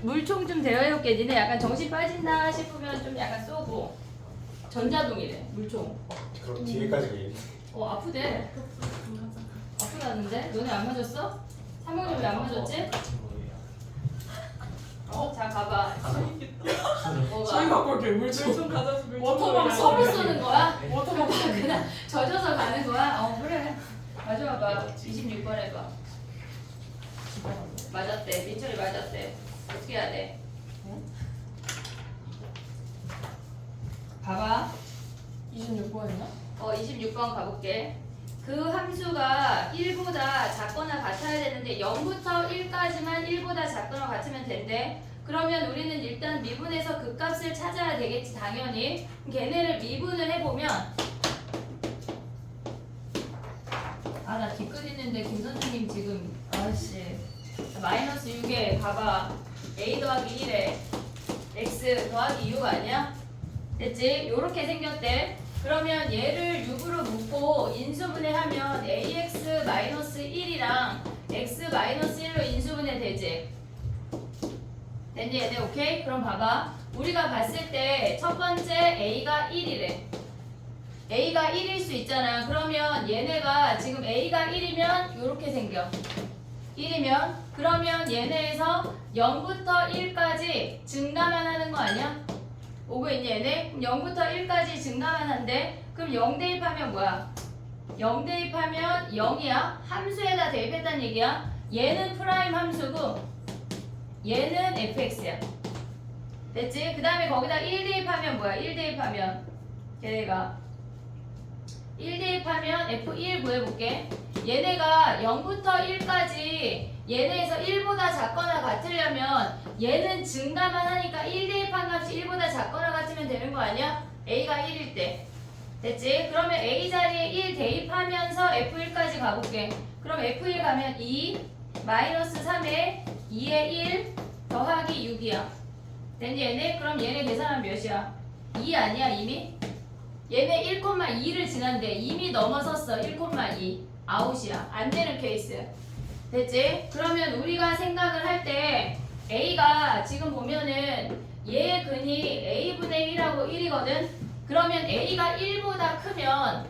물총 좀 대여해볼게. 니네 약간 정신 빠진다 싶으면 좀 약간 쏘고. 전자동이래, 물총. 그럼 뒤에까지 왜? 아프대. 아프다는데? 너네 안 맞았어? 상명님 왜안 맞았지? 자, 가봐. 저희 뭐가? 갖고 올게요. 물총 가져서 워터밤 서로 쏘는 거야? 워터밤 그냥 젖어서 가는 거야? 그래. 가져와봐. 26번 해봐. 맞았대. 민철이 맞았대. 어떻게 해야 돼? 봐봐. 26번이나? 26번 가볼게. 그 함수가 1보다 작거나 같아야 되는데 0부터 1까지만 1보다 작거나 같으면 된대. 그러면 우리는 일단 미분해서 그 값을 찾아야 되겠지, 당연히. 걔네를 미분을 해보면 나 뒤끝 있는데 김 선생님 지금 아씨 마이너스 6에 봐봐. a 더하기 1에 x 더하기 6 아니야? 됐지? 요렇게 생겼대. 그러면 얘를 6으로 묶고 인수분해하면 ax-1이랑 x-1로 인수분해 되지? 됐니 얘네? 오케이? 그럼 봐봐. 우리가 봤을 때 첫 번째 a가 1이래. a가 1일 수 있잖아. 그러면 얘네가 지금 a가 1이면 요렇게 생겨. 1이면 그러면 얘네에서 0부터 1까지 증가만 하는 거 아니야? 오고 있니 얘네? 그럼 0부터 1까지 증가만 한대. 그럼 0 대입하면 뭐야? 0 대입하면 0이야. 함수에다 대입했단 얘기야. 얘는 프라임 함수고 얘는 fx야. 됐지? 그 다음에 거기다 1 대입하면 뭐야? 1 대입하면 걔네가 1 대입하면 f1 구해볼게. 얘네가 0부터 1까지 얘네에서 1보다 작거나 같으려면 얘는 증가만 하니까 1 대입한 값이 1보다 작거나 같으면 되는 거 아니야? a가 1일 때. 됐지? 그러면 a 자리에 1 대입하면서 f1까지 가볼게. 그럼 f1 가면 2 마이너스 3에 2에 1 더하기 6이야. 됐니 얘네? 그럼 얘네 계산하면 몇이야? 2 아니야 이미? 얘네 1,2를 지난데 이미 넘어섰어. 1,2 아웃이야. 안 되는 케이스. 됐지? 그러면 우리가 생각을 할 때 a가 지금 보면은 얘의 근이 a분의 1하고 1이거든? 그러면 a가 1보다 크면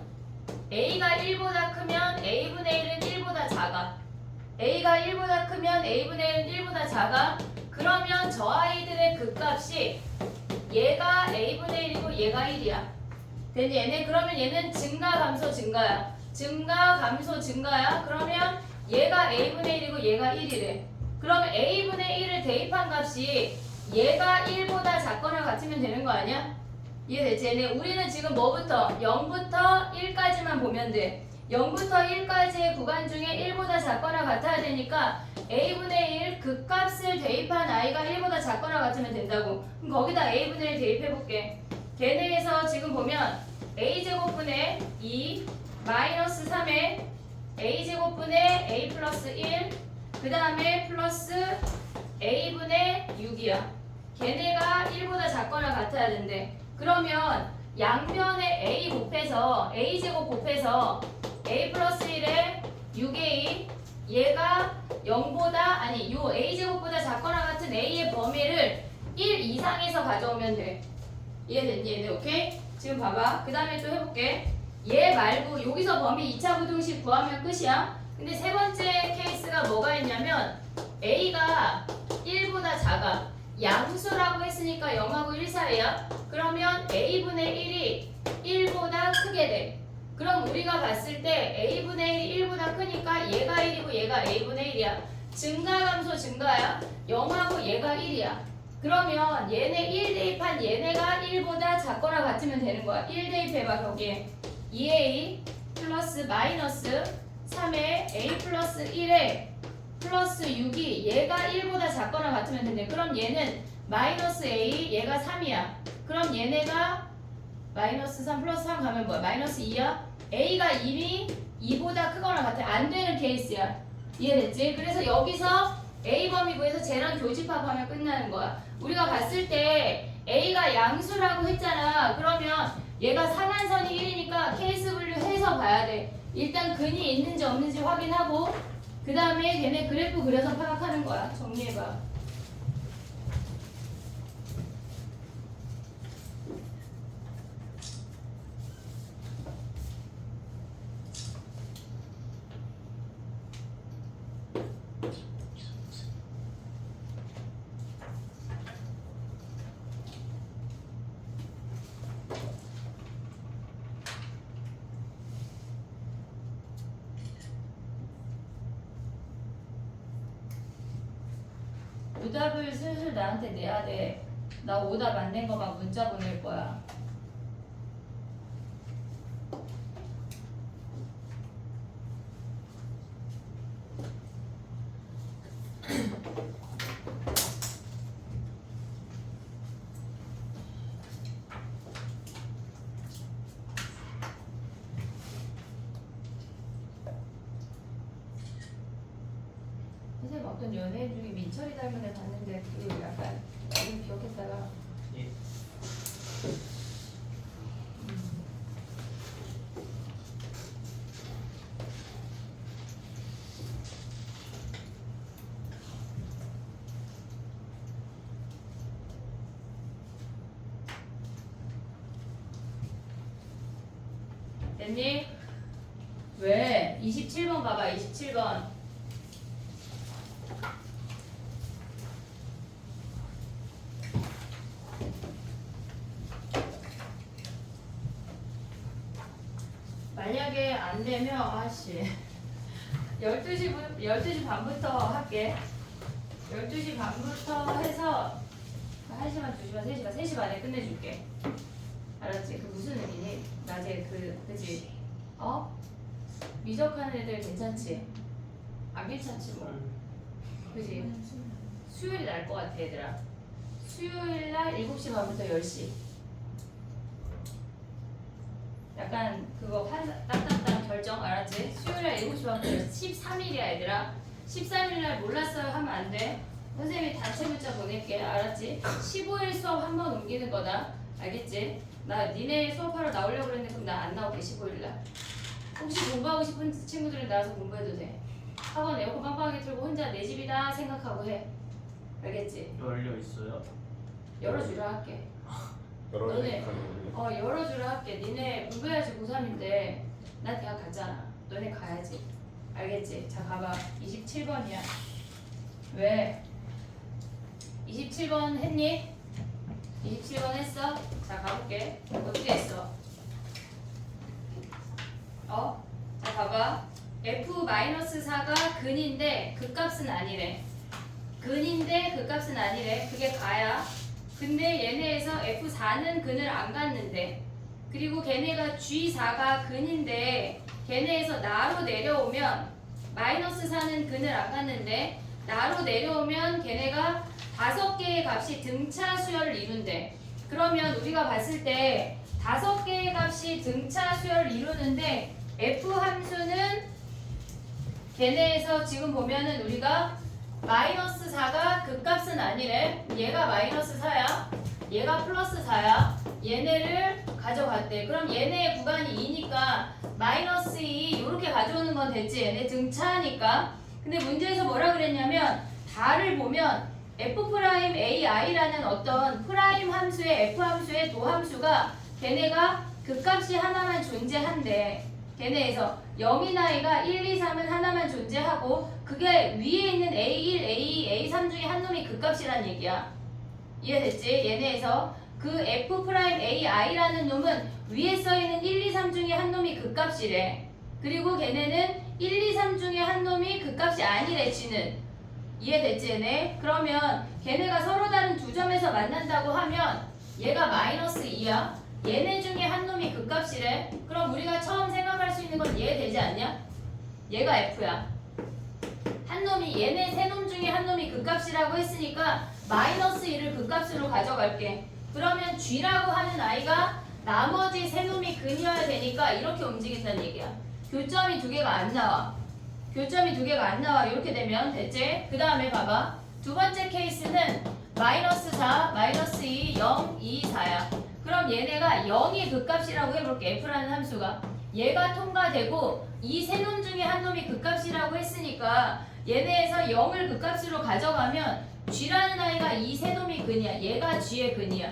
a분의 1은 1보다 작아. a가 1보다 크면 a분의 1은 1보다 작아. 그러면 저 아이들의 극값이 얘가 a분의 1이고 얘가 1이야. 됐니 얘네? 그러면 얘는 증가 감소 증가야. 증가 감소 증가야. 그러면 얘가 a분의 1이고 얘가 1이래. 그러면 a분의 1을 대입한 값이 얘가 1보다 작거나 같으면 되는 거 아니야? 이해되지? 얘네 우리는 지금 뭐부터? 0부터 1까지만 보면 돼. 0부터 1까지의 구간 중에 1보다 작거나 같아야 되니까 a분의 1 그 값을 대입한 i가 1보다 작거나 같으면 된다고. 그럼 거기다 a분의 1 대입해볼게. 걔네에서 지금 보면 a제곱분의 2 마이너스 3에 a제곱분의 a 플러스 1 그 다음에 플러스 a분의 6이야. 걔네가 1보다 작거나 같아야 된대. 그러면 양변에 a 곱해서 a제곱 곱해서 a 플러스 1에 6a 얘가 0보다 아니 요 a제곱보다 작거나 같은 a의 범위를 1 이상에서 가져오면 돼. 이해됐니 얘네? 오케이? 지금 봐봐. 그 다음에 또 해볼게. 얘 말고 여기서 범위 2차 부등식 구하면 끝이야. 근데 세 번째 케이스가 뭐가 있냐면 a가 1보다 작아. 양수라고 했으니까 0하고 1 사이야. 그러면 a분의 1이 1보다 크게 돼. 그럼 우리가 봤을 때 a분의 1이 1보다 크니까 얘가 1이고 얘가 a분의 1이야. 증가 감소 증가야. 0하고 얘가 1이야. 그러면 얘네 1 대입한 얘네가 1보다 작거나 같으면 되는 거야. 1 대입해봐 거기에 2a 플러스 마이너스 3에 a 플러스 1에 플러스 6이 얘가 1보다 작거나 같으면 된대. 그럼 얘는 마이너스 a 얘가 3이야. 그럼 얘네가 마이너스 3 플러스 3 가면 뭐야? 마이너스 2야? a가 이미 2보다 크거나 같아. 안 되는 케이스야. 이해됐지? 그래서 여기서 a 범위 구해서 쟤랑 교집합하면 끝나는 거야. 우리가 봤을 때 a가 양수라고 했잖아. 그러면 얘가 상한선이 1이니까 케이스 분류해서 봐야 돼. 일단 근이 있는지 없는지 확인하고 그 다음에 걔네 그래프 그려서 파악하는 거야. 정리해봐. 오답을 슬슬 나한테 내야 돼. 나 오답 안 낸 거만 문자 보낼 거야. 선생님 어떤 연예인 중에 민철이 닮은 애 봤는데 그 약간 이름 기억했다가 예. 됐니? 왜? 27번 봐봐 27번 만약에 안 되면 아씨 12시 반부터 할게 12시 반부터 해서 1시간, 2시간, 3시간, 3시 반에 끝내줄게 알았지? 그 무슨 의미니? 낮에 그지? 어? 미적한 애들 괜찮지? 안 괜찮지 뭐 그지? 수요일이 날 것 같아 얘들아 수요일날 7시 반부터 10시 약간 그거 딱딱딱 결정 알았지? 수요일날 7시 반부터 13일이야 얘들아 13일날 몰랐어요 하면 안돼 선생님이 단체 문자 보낼게 알았지? 15일 수업 한 번 옮기는 거다 알겠지? 나 니네 수업하러 나오려고 그랬는데 그럼 나 안 나올게 15일날 혹시 공부하고 싶은 친구들은 나와서 공부해도 돼 학원 에어컨 빵빵하게 틀고 혼자 내 집이다 생각하고 해 알겠지? 열려 있어요? 열어주라 할게 너네 열어주라 할게 니네 공부해야지 고3인데 나 대학 갔잖아 너네 가야지 알겠지? 자 가봐 27번이야 왜? 27번 했니? 27번 했어? 자 가볼게 어떻게 했어? 자 봐봐 F-4가 근인데 그 값은 아니래 근인데 그 값은 아니래 그게 가야 근데 얘네에서 F4는 근을 안 갔는데 그리고 걔네가 G4가 근인데 걔네에서 나로 내려오면 -4는 근을 안 갔는데 나로 내려오면 걔네가 5개의 값이 등차 수열을 이룬대 그러면 우리가 봤을 때 5개의 값이 등차 수열을 이루는데 F 함수는 걔네에서 지금 보면은 우리가 -4가 그 값은 아니래 얘가 -4야 얘가 +4야 얘네를 가져갔대 그럼 얘네의 구간이 2니까 -2 이렇게 가져오는 건 됐지 얘네 등차니까 근데 문제에서 뭐라 그랬냐면 다를 보면 F'AI라는 어떤 프라임 함수의 F 함수의 도함수가 걔네가 그 값이 하나만 존재한대 걔네에서 0이나 2가 1, 2, 3은 하나만 존재하고 그게 위에 있는 A1, A2, A3 중에 한 놈이 그 값이란 얘기야. 이해됐지? 얘네에서 그 F'AI라는 놈은 위에 써있는 1, 2, 3 중에 한 놈이 그 값이래. 그리고 걔네는 1, 2, 3 중에 한 놈이 그 값이 아니래, G는. 이해됐지, 얘네? 그러면 걔네가 서로 다른 두 점에서 만난다고 하면 얘가 -2야. 얘네 중에 한 놈이 그 값이래. 그럼 우리가 처음 생각할 수 있는 건 얘 되지 않냐? 얘가 F야. 한 놈이 얘네 세 놈 중에 한 놈이 그 값이라고 했으니까 -1을 그 값으로 가져갈게. 그러면 G라고 하는 아이가 나머지 세 놈이 근이어야 되니까 이렇게 움직인다는 얘기야. 교점이 두 개가 안 나와. 교점이 두 개가 안 나와. 이렇게 되면 됐지? 그 다음에 봐봐. 두 번째 케이스는 -4, -2, 0, 2, 4야. 그럼 얘네가 0이 그 값이라고 해볼게. F라는 함수가. 얘가 통과되고 이 세 놈 중에 한 놈이 그 값이라고 했으니까 얘네에서 0을 그 값으로 가져가면 G라는 아이가 이 세 놈이 근이야. 얘가 G의 근이야.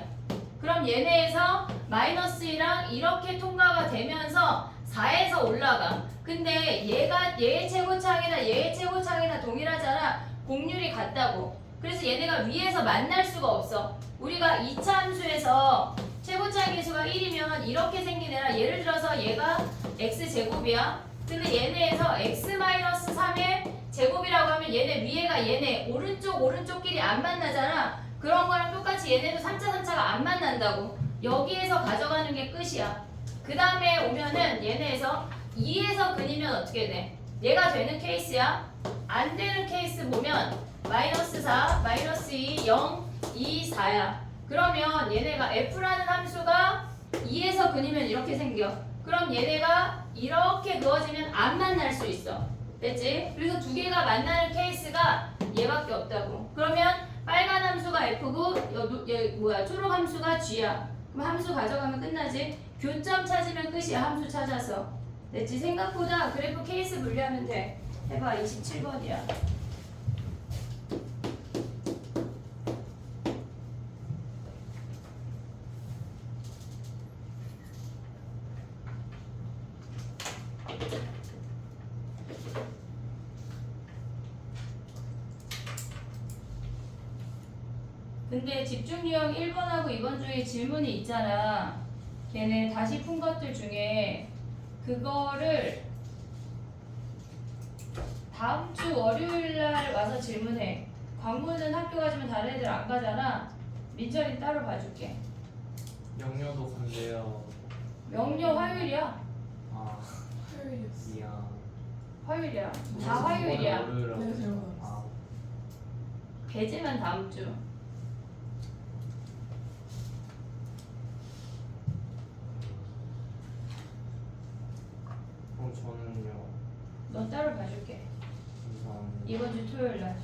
그럼 얘네에서 -1랑 이렇게 통과가 되면서 4에서 올라가. 근데 얘가 얘의 최고차항이나 얘의 최고차항이나 동일하잖아. 공률이 같다고. 그래서 얘네가 위에서 만날 수가 없어. 우리가 2차 함수에서 최고차항 계수가 1이면 이렇게 생긴 애라 예를 들어서 얘가 x제곱이야. 근데 얘네에서 x-3의 제곱이라고 하면 얘네 위에가 얘네 오른쪽끼리 안 만나잖아. 그런 거랑 똑같이 얘네도 3차 3차가 안 만난다고. 여기에서 가져가는 게 끝이야. 그 다음에 오면은 얘네에서 2에서 근이면 어떻게 돼? 얘가 되는 케이스야. 안 되는 케이스 보면 마이너스 4, 마이너스 2, 0, 2, 4야. 그러면 얘네가 f라는 함수가 2에서 근이면 이렇게 생겨. 그럼 얘네가 이렇게 그어지면 안 만날 수 있어. 됐지? 그래서 두 개가 만나는 케이스가 얘밖에 없다고. 그러면 빨간 함수가 f고 초록 함수가 g야. 그럼 함수 가져가면 끝나지? 교점 찾으면 끝이야. 함수 찾아서. 됐지? 생각보다 그래프 케이스 분류하면 돼. 해봐. 27번이야. 근데 집중 유형 1번하고 2번 중에 질문이 있잖아. 걔네 다시 푼 것들 중에 그거를 다음 주 월요일 날 와서 질문해. 광고는 학교 가지만 다른 애들 안 가잖아. 민철이 따로 봐줄게. 영녀도 간대요. 명료 화요일이야. 아, 화요일이었어. 미안. 화요일이야. 다 화요일이야. 월요일이라고. 내가 잘못 아, 배제만 다음 주. 그럼 저는요. 넌 따로 봐줄게. 감사합니다. 이번 주 토요일 날.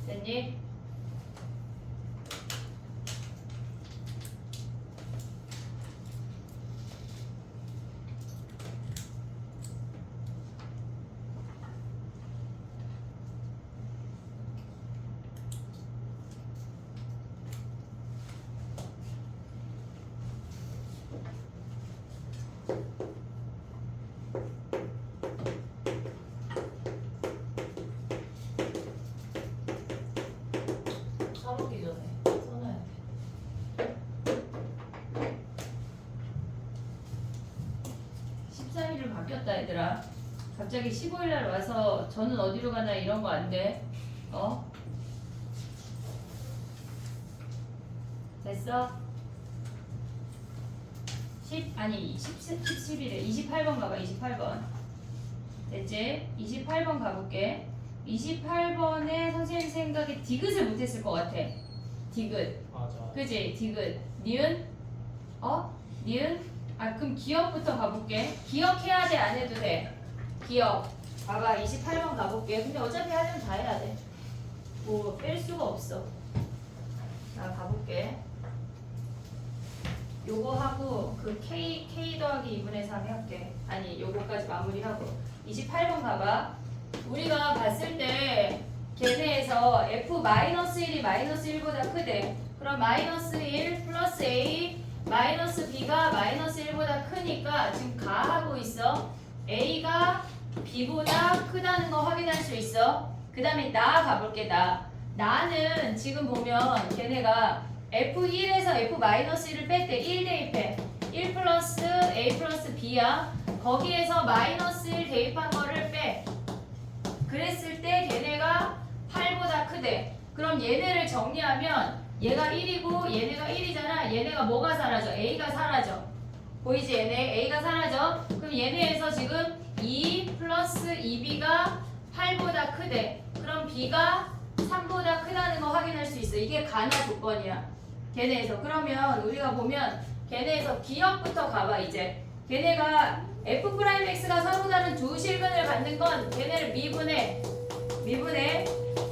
됐니? 까먹기 전에 써놔야 돼. 14일로 바뀌었다 얘들아. 갑자기 15일 날 와서 저는 어디로 가나 이런 거 안 돼. 어? 됐어? 11에 28번 가봐. 28번 됐지? 28번 가볼게. 28번에 선생님 생각에 디귿을 못했을 것 같아. 디귿. 맞아. 그지? 디귿. 니은? 니은? 그럼 기억부터 가볼게. 기억해야 돼? 안 해도 돼? 기억. 봐봐. 28번 가볼게. 근데 어차피 하려면 다 해야 돼. 뭐 뺄 수가 없어. 나 가볼게. 요거 하고 그 K 더하기 2분의 3 할게. 아니 요거까지 마무리하고 28번 가봐. 우리가 봤을 때 걔네에서 F-1이 -1보다 크대. 그럼 -1 플러스 A 마이너스 B가 -1보다 크니까 지금 가하고 있어. A가 B보다 크다는 거 확인할 수 있어. 그 다음에 나 가볼게. 나는 지금 보면 걔네가 F1에서 F-1을 뺐대. 1 대입해. 1 플러스 A 플러스 B야. 거기에서 -1 대입한 거를 빼. 그랬을 때 걔네가 8보다 크대. 그럼 얘네를 정리하면 얘가 1이고 얘네가 1이잖아. 얘네가 뭐가 사라져? A가 사라져. 보이지? 얘네 A가 사라져. 그럼 얘네에서 지금 2 플러스 2B가 8보다 크대. 그럼 B가 3보다 크다는 거 확인할 수 있어. 이게 가나 조건이야. 걔네에서. 그러면 우리가 보면 걔네에서 기억부터 가봐 이제. 걔네가 f'x가 서로 다른 두 실근을 갖는 건 걔네를 미분해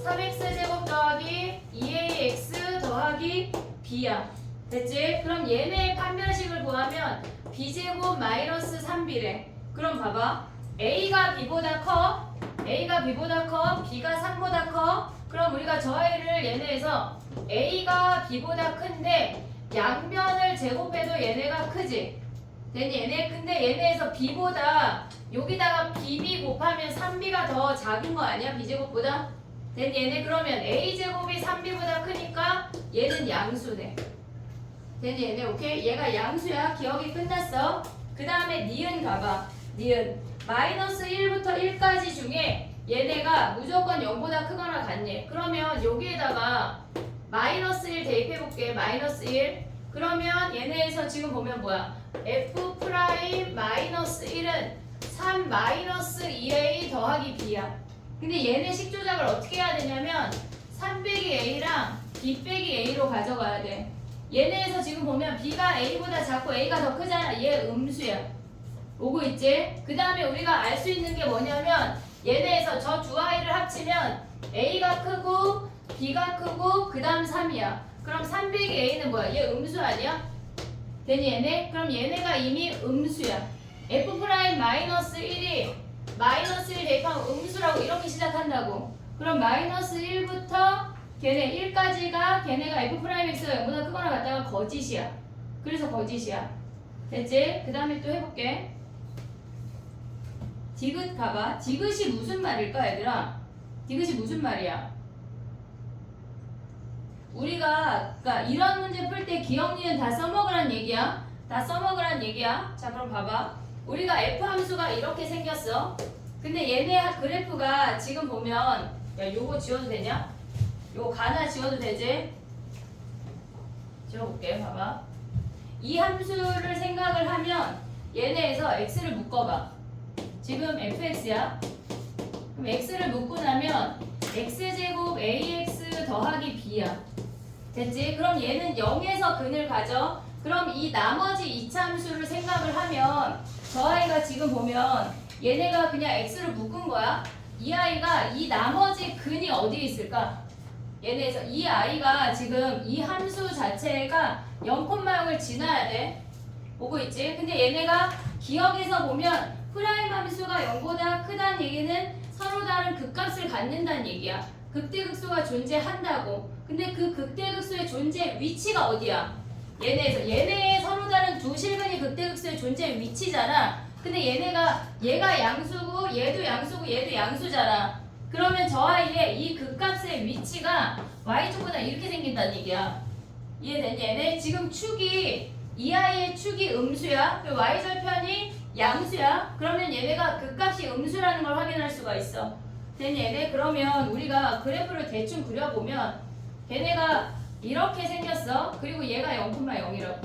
3x제곱 더하기 2ax 더하기 b야. 됐지? 그럼 얘네의 판별식을 구하면 b제곱 마이너스 3b래. 그럼 봐봐. a가 b보다 커, b가 3보다 커. 그럼 우리가 저 a를 얘네에서 a가 b보다 큰데 양변을 제곱해도 얘네가 크지. 됐니? 얘네 근데 얘네에서 b보다 여기다가 bb 곱하면 3b가 더 작은 거 아니야? b제곱보다? 됐니? 얘네 그러면 a제곱이 3b보다 크니까 얘는 양수네. 됐니? 얘네 오케이? 얘가 양수야. 기억이 끝났어. 그 다음에 니은 가봐. 니은 마이너스 1부터 1까지 중에 얘네가 무조건 0보다 크거나 같니? 그러면 여기에다가 마이너스 1 대입해볼게. 마이너스 1. 그러면 얘네에서 지금 보면 뭐야? f 프라임 마이너스 1은 3 마이너스 2a 더하기 b야. 근데 얘네 식 조작을 어떻게 해야 되냐면 3 빼기 a랑 b 빼기 a로 가져가야 돼. 얘네에서 지금 보면 b가 a보다 작고 a가 더 크잖아. 얘 음수야. 오고 있지? 그 다음에 우리가 알 수 있는 게 뭐냐면 얘네에서 저 두 아이를 합치면 a가 크고 b가 크고 그 다음 3이야. 그럼 3 빼기 a는 뭐야? 얘 음수 아니야? 되니 얘네? 그럼 얘네가 이미 음수야. f 프라임 마이너스 1이 마이너스 1 대입하면 음수라고 이렇게 시작한다고. 그럼 마이너스 1부터 걔네 1까지가 걔네가 f 프라임 x가 0보다 크거나 같다가 거짓이야. 그래서 거짓이야. 됐지? 그 다음에 또 해볼게. 디귿 가봐. 디귿이 무슨 말일까 얘들아? 디귿이 무슨 말이야? 우리가 그러니까 이런 문제 풀 때 기억 니은 다 써먹으란 얘기야. 다 써먹으란 얘기야. 자 그럼 봐봐. 우리가 f 함수가 이렇게 생겼어. 근데 얘네 그래프가 지금 보면 야 요거 지워도 되냐? 요거 가나 지워도 되지? 지워볼게. 봐봐. 이 함수를 생각을 하면 얘네에서 x를 묶어봐. 지금 fx야. 그럼 x를 묶고 나면 x제곱 ax 더하기 b야. 됐지? 그럼 얘는 0에서 근을 가져. 그럼 이 나머지 이차함수를 생각을 하면 저 아이가 지금 보면 얘네가 그냥 x를 묶은 거야. 이 아이가 이 나머지 근이 어디에 있을까? 얘네에서 이 아이가 지금 이 함수 자체가 0,0을 지나야 돼. 보고 있지? 근데 얘네가 기억에서 보면 프라임 함수가 0보다 크다는 얘기는 서로 다른 극값을 갖는다는 얘기야. 극대극소가 존재한다고. 근데 그 극대극소의 존재 위치가 어디야? 얘네의 서로 다른 두 실근이 극대극소의 존재 위치잖아. 근데 얘가 양수고 얘도 양수고 얘도 양수잖아. 그러면 저 아이의 이 극값의 위치가 y축보다 이렇게 생긴다는 얘기야. 이해됐니? 얘네 지금 이 아이의 축이 음수야. 그 y절편이 양수야. 그러면 얘네가 극값이 음수라는 걸 확인할 수가 있어. 됐니? 얘네 그러면 우리가 그래프를 대충 그려보면 걔네가 이렇게 생겼어. 그리고 얘가 0,0이라고.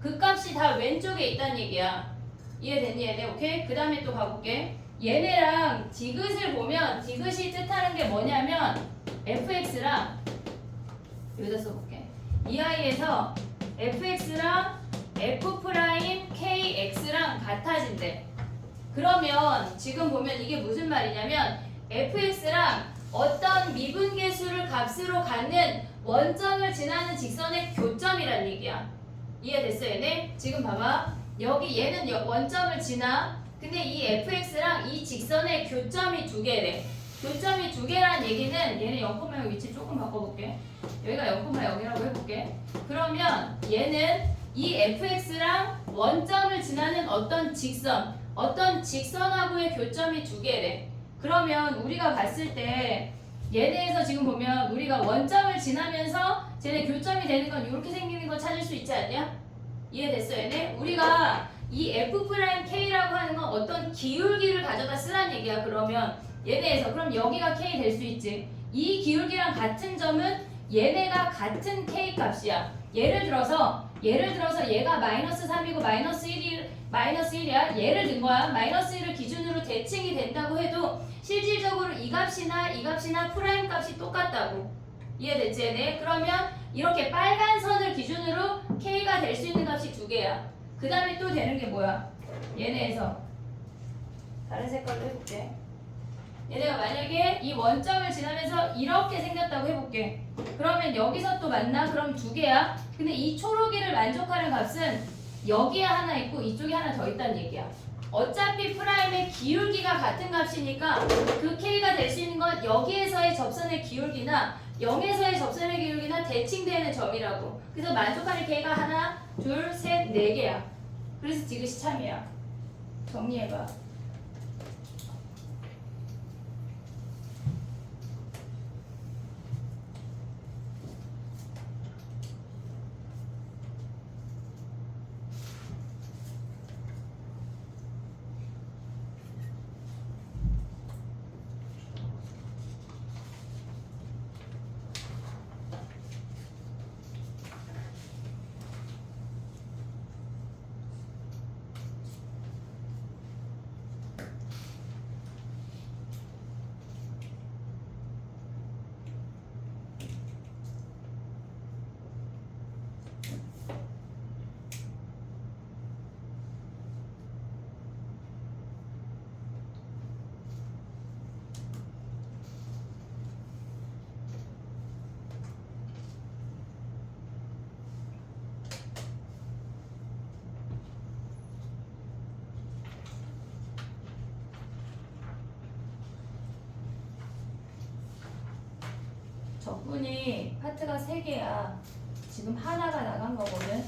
극값이 다 왼쪽에 있다는 얘기야. 이해됐니? 얘네 오케이? 그 다음에 또 가볼게. 얘네랑 디귿을 보면 디귿이 뜻하는 게 뭐냐면 fx랑 여기다 써볼게. 이 아이에서 fx랑 f'kx랑 같아진대. 그러면 지금 보면 이게 무슨 말이냐면 fx랑 어떤 미분계수를 값으로 갖는 원점을 지나는 직선의 교점이란 얘기야. 이해됐어 얘네? 지금 봐봐. 여기 얘는 원점을 지나. 근데 이 fx랑 이 직선의 교점이 두 개래. 교점이 두 개란 얘기는 얘는 0,0 위치 조금 바꿔볼게. 여기가 0,0이라고 해볼게. 그러면 얘는 이 fx랑 원점을 지나는 어떤 직선하고의 교점이 두 개래. 그러면 우리가 봤을 때 얘네에서 지금 보면 우리가 원점을 지나면서 쟤네 교점이 되는 건 이렇게 생기는 거 찾을 수 있지 않냐? 이해됐어 얘네? 우리가 이 f'k라고 하는 건 어떤 기울기를 가져다 쓰란 얘기야. 그러면 얘네에서 그럼 여기가 k 될 수 있지. 이 기울기랑 같은 점은 얘네가 같은 k 값이야. 예를 들어서 얘가 마이너스 3이고 마이너스 1이야. 예를 든 거야. 마이너스 1을 기준으로 대칭이 된다고 해도 실질적으로 이 값이나 프라임 값이 똑같다고. 이해됐지 얘네? 그러면 이렇게 빨간 선을 기준으로 K가 될 수 있는 값이 두 개야. 그 다음에 또 되는 게 뭐야? 얘네에서 다른 색깔로 해볼게. 얘네가 만약에 이 원점을 지나면서 이렇게 생겼다고 해볼게. 그러면 여기서 또 만나? 그럼 두 개야. 근데 이 초록이를 만족하는 값은 여기에 하나 있고 이쪽에 하나 더 있다는 얘기야. 어차피 프라임의 기울기가 같은 값이니까 그 K가 될 수 있는 건 여기에서의 접선의 기울기나 0에서의 접선의 기울기나 대칭되는 점이라고. 그래서 만족하는 K가 하나, 둘, 셋, 네 개야. 그래서 지그시 참이야. 정리해봐. 적분이 파트가 3개야. 지금 하나가 나간 거거든.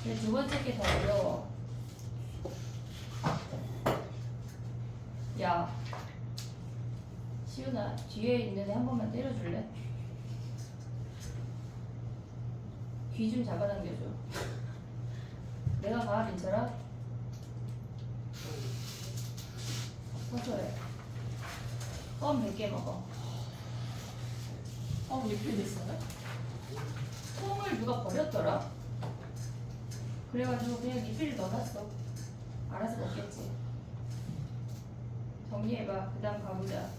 근데 두 번째 게 더 어려워. 야, 시윤아, 뒤에 있는 애 한 번만 때려줄래? 귀 좀 잡아당겨줘. 내가 봐, 민철아. 서서해. 껌 100개 먹어. 리필 됐어요? 콩을 누가 버렸더라? 그래가지고 그냥 리필을 넣어놨어. 알아서 먹겠지. 정리해봐. 그 다음 가보자.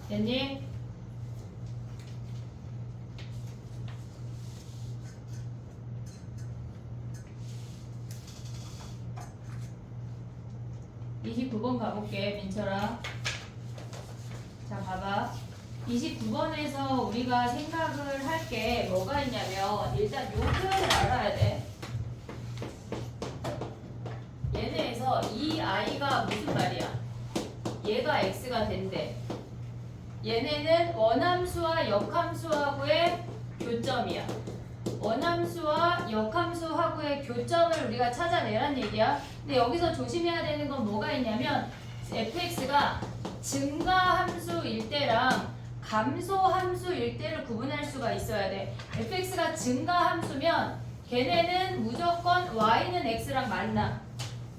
됐니? (29번) 가볼게 민철아. 자 봐봐. 29번에서 우리가 생각을 할 게 뭐가 있냐면 일단 요 표현을 알아야 돼. 얘네에서 이 i가 무슨 말이야? 얘가 x가 된대. 얘네는 원함수와 역함수하고의 교점이야. 원함수와 역함수하고의 교점을 우리가 찾아내란 얘기야. 근데 여기서 조심해야 되는 건 뭐가 있냐면 fx가 증가함수일 때랑 감소함수일 때를 구분할 수가 있어야 돼. fx가 증가함수면 걔네는 무조건 y는 x랑 만나.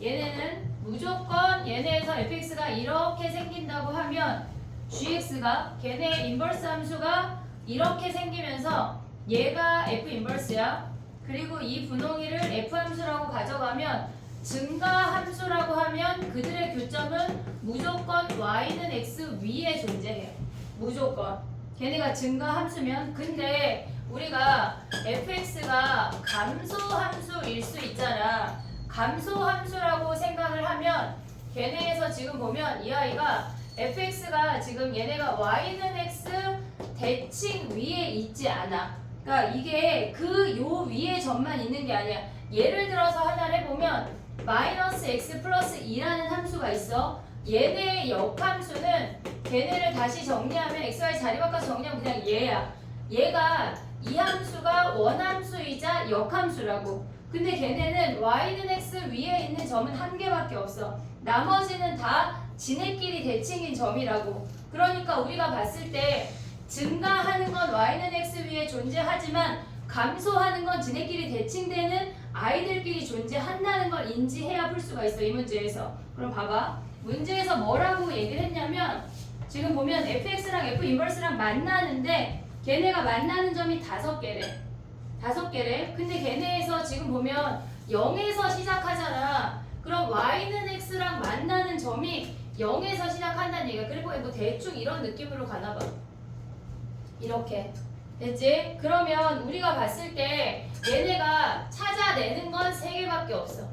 얘네는 무조건 얘네에서 fx가 이렇게 생긴다고 하면 gx가 걔네 인버스 함수가 이렇게 생기면서 얘가 F 인버스야. 그리고 이 분홍이를 F 함수라고 가져가면 증가 함수라고 하면 그들의 교점은 무조건 y는 x 위에 존재해요. 무조건. 걔네가 증가 함수면. 근데 우리가 fx가 감소 함수일 수 있잖아. 감소 함수라고 생각을 하면 걔네에서 지금 보면 이 아이가 fx가 지금 얘네가 y는 x 대칭 위에 있지 않아. 그러니까 이게 그 요 위에 점만 있는 게 아니야. 예를 들어서 하나를 해보면 마이너스 x 플러스 2라는 함수가 있어. 얘네의 역함수는 걔네를 다시 정리하면 xy 자리 바꿔서 정리하면 그냥 얘야. 얘가 이 함수가 원함수이자 역함수라고. 근데 걔네는 y는 x 위에 있는 점은 한 개밖에 없어. 나머지는 다 지네끼리 대칭인 점이라고. 그러니까 우리가 봤을 때 증가하는 건 y는 x 위에 존재하지만 감소하는 건 지네끼리 대칭되는 아이들끼리 존재한다는 걸 인지해야 풀 수가 있어. 이 문제에서. 그럼 봐봐. 문제에서 뭐라고 얘기를 했냐면 지금 보면 fx랑 f 인버스랑 만나는데 걔네가 만나는 점이 5개래. 5개래. 근데 걔네에서 지금 보면 0에서 시작하잖아. 그럼 y는 x랑 만나는 점이 0에서 시작한다는 얘기야. 그리고 뭐 대충 이런 느낌으로 가나 봐. 이렇게. 됐지? 그러면 우리가 봤을 때 얘네가 찾아내는 건 3개밖에 없어.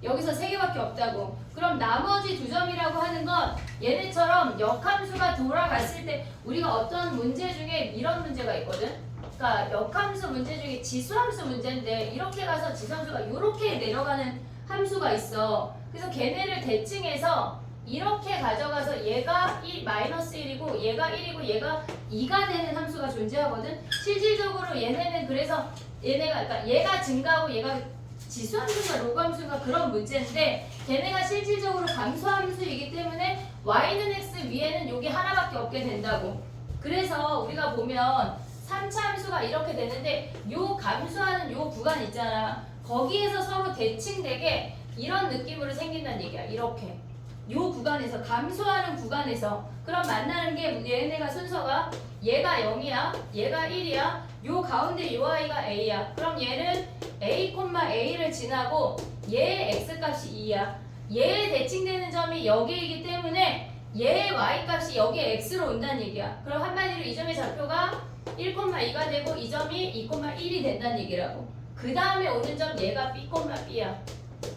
여기서 3개밖에 없다고. 그럼 나머지 2점이라고 하는 건 얘네처럼 역함수가 돌아갔을 때 우리가 어떤 문제 중에 이런 문제가 있거든. 그러니까 역함수 문제 중에 지수함수 문제인데 이렇게 가서 지수함수가 이렇게 내려가는 함수가 있어. 그래서 걔네를 대칭해서 이렇게 가져가서 얘가 마이너스 1이고 얘가 1이고 얘가 2가 되는 함수가 존재하거든. 실질적으로 얘네는 그래서 얘네가 그러니까 얘가 증가하고 얘가 지수함수인가 로그함수인가 그런 문제인데 걔네가 실질적으로 감소함수이기 때문에 y는 x 위에는 여기 하나밖에 없게 된다고. 그래서 우리가 보면 3차 함수가 이렇게 되는데 요 감소하는 요 구간 있잖아. 거기에서 서로 대칭되게 이런 느낌으로 생긴다는 얘기야. 이렇게. 요 구간에서 감소하는 구간에서 그럼 만나는 게 얘네가 순서가 얘가 0이야 얘가 1이야 요 가운데 요 아이가 a야. 그럼 얘는 a, a를 지나고 얘의 x값이 2야. 얘의 대칭되는 점이 여기이기 때문에 얘의 y값이 여기에 x로 온다는 얘기야. 그럼 한마디로 이 점의 좌표가 1,2가 되고 이 점이 2,1이 된다는 얘기라고. 그 다음에 오는 점 얘가 b, b야.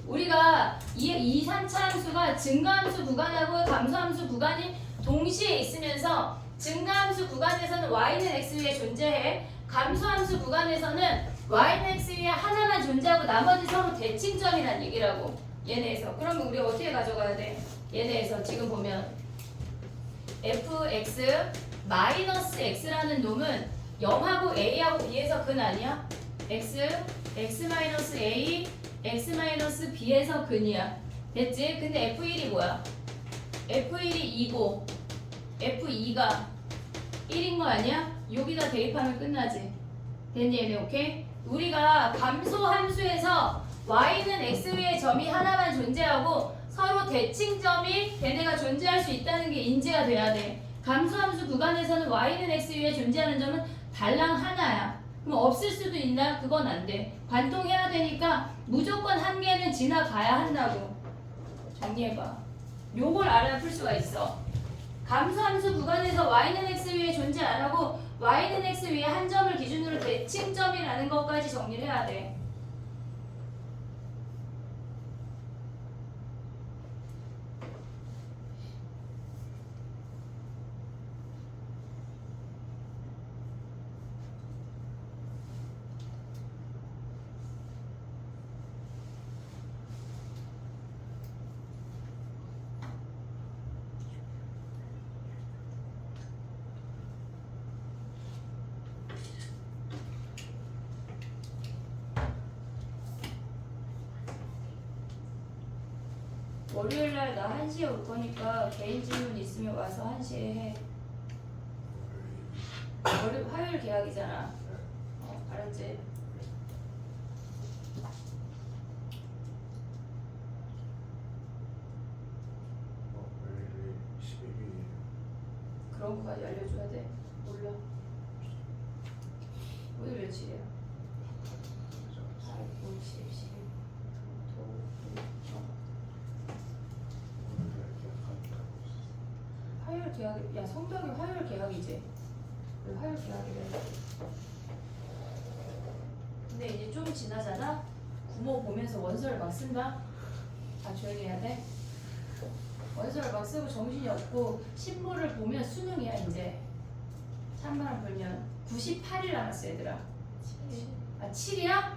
우리가 이 3차 함수가 증가함수 구간하고 감소함수 구간이 동시에 있으면서 증가함수 구간에서는 y는 x 위에 존재해. 감소함수 구간에서는 y는 x 위에 하나만 존재하고 나머지 서로 대칭점이란 얘기라고. 얘네에서. 그러면 우리 어떻게 가져가야 돼? 얘네에서 지금 보면 fx 마이너스 x라는 놈은 0하고 a하고 b에서 근 아니야? x 마이너스 a x b에서 근이야. 됐지? 근데 f1이 뭐야? f1이 2고 f2가 1인 거 아니야? 여기다 대입하면 끝나지. 됐니 얘네? 오케이? 우리가 감소 함수에서 y는 x 위에 점이 하나만 존재하고 서로 대칭점이 걔네가 존재할 수 있다는 게 인지가 돼야 돼. 감소 함수 구간에서는 y는 x 위에 존재하는 점은 달랑 하나야. 그럼 없을 수도 있나? 그건 안 돼. 관통해야 되니까 무조건 한 개는 지나가야 한다고. 정리해봐. 요걸 알아야 풀 수가 있어. 감소함수 구간에서 y는 x 위에 존재 안 하고 y는 x 위에 한 점을 기준으로 대칭점이라는 것까지 정리를 해야 돼. 월요일날 나 1시에 올 거니까 개인 질문 있으면 와서 1시에 해. 화요일 계약이잖아. 알았지? 월요일이 11일이에요. 그런 거까지 알려줘야 돼? 몰라. 몇이래요? 8, 9, 10, 11, 화요일 계약, 야 성벽이 화요일 계약이지? 왜 화요일 계약이래? 근데 이제 좀 지나잖아? 구모 보면서 원서를 막 쓴다? 다 조용히 해야 돼? 원서를 막 쓰고 정신이 없고 신보를 보면 수능이야 이제. 찬바람 불면 98일 남았어 얘들아. 아 7이야?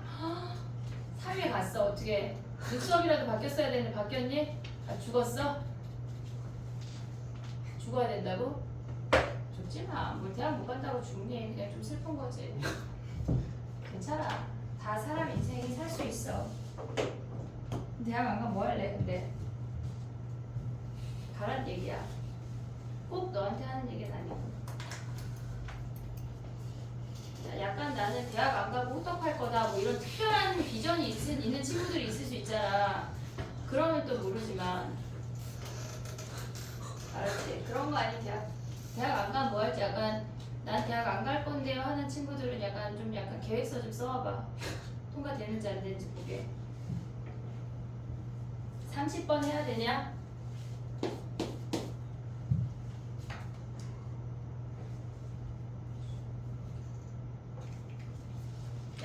3일 갔어 어떻게? 수업이라도 바뀌었어야 되는데 바뀌었니? 아 죽었어? 죽어야 된다고? 죽지 마. 뭘 대학 못 간다고 죽니? 그냥 좀 슬픈 거지. 괜찮아. 다 사람 인생이 살 수 있어. 대학 안 가면 뭐 할래 근데? 가란 얘기야. 꼭 너한테 하는 얘기는 아니고. 약간 나는 대학 안 가고 호떡할 거다 뭐 이런 특별한 비전이 있는 친구들이 있을 수 있잖아. 그러면 또 모르지만 알았지? 그런 거 아니 대학 안 가면 뭐 할지 약간 난 대학 안 갈 건데요 하는 친구들은 약간 계획서 좀 써와봐. 통과되는지 안 되는지 보게. 30번 해야 되냐?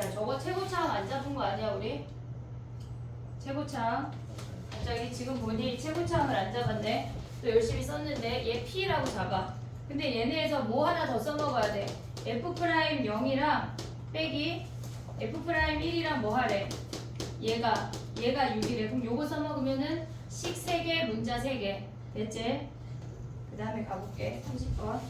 야 저거 최고창 안 잡은 거 아니야 우리? 최고창 갑자기 지금 보니 최고창을 안 잡았네. 또 열심히 썼는데 얘 P라고 잡아. 근데 얘네에서 뭐 하나 더 써먹어야 돼. F'0이랑 빼기 F'1이랑 뭐 하래? 얘가 6이래. 그럼 요거 써먹으면은 식 3개 문자 3개 됐지? 그 다음에 가볼게. 30번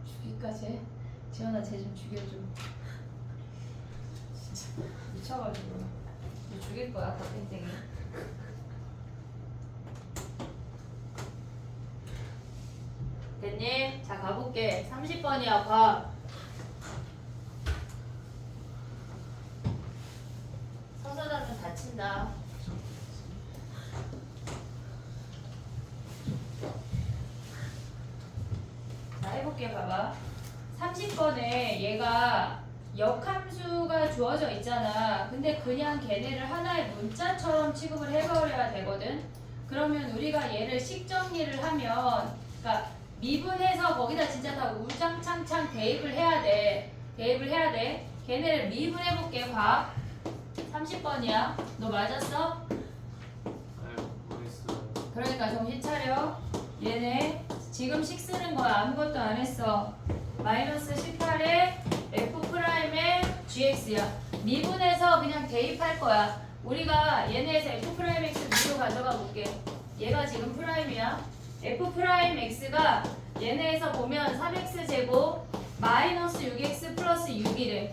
죽이까지 지원아 쟤 좀 죽여줘. 진짜 미쳐가지고 너 죽일 거야 땡땡이. 됐니? 자 가볼게. 30번이야 봐. 서서 자면 다친다. 자 해볼게. 봐봐. 30번에 얘가 역함수가 주어져 있잖아. 근데 그냥 걔네를 하나의 문자처럼 취급을 해버려야 되거든. 그러면 우리가 얘를 식정리를 하면, 그러니까 미분해서 거기다 진짜 다 우장창창 대입을 해야 돼. 대입을 해야 돼. 걔네를 미분해볼게. 봐. 30번이야. 너 맞았어? 네, 모르겠어요. 그러니까 정신 차려. 얘네 지금 식 쓰는 거야. 아무것도 안 했어. 마이너스 18에 F'의 GX야. 미분해서 그냥 대입할 거야. 우리가 얘네에서 F'X 미로 가져가 볼게. 얘가 지금 프라임이야. F'X가 얘네에서 보면 3X제곱 마이너스 6X 플러스 6이래.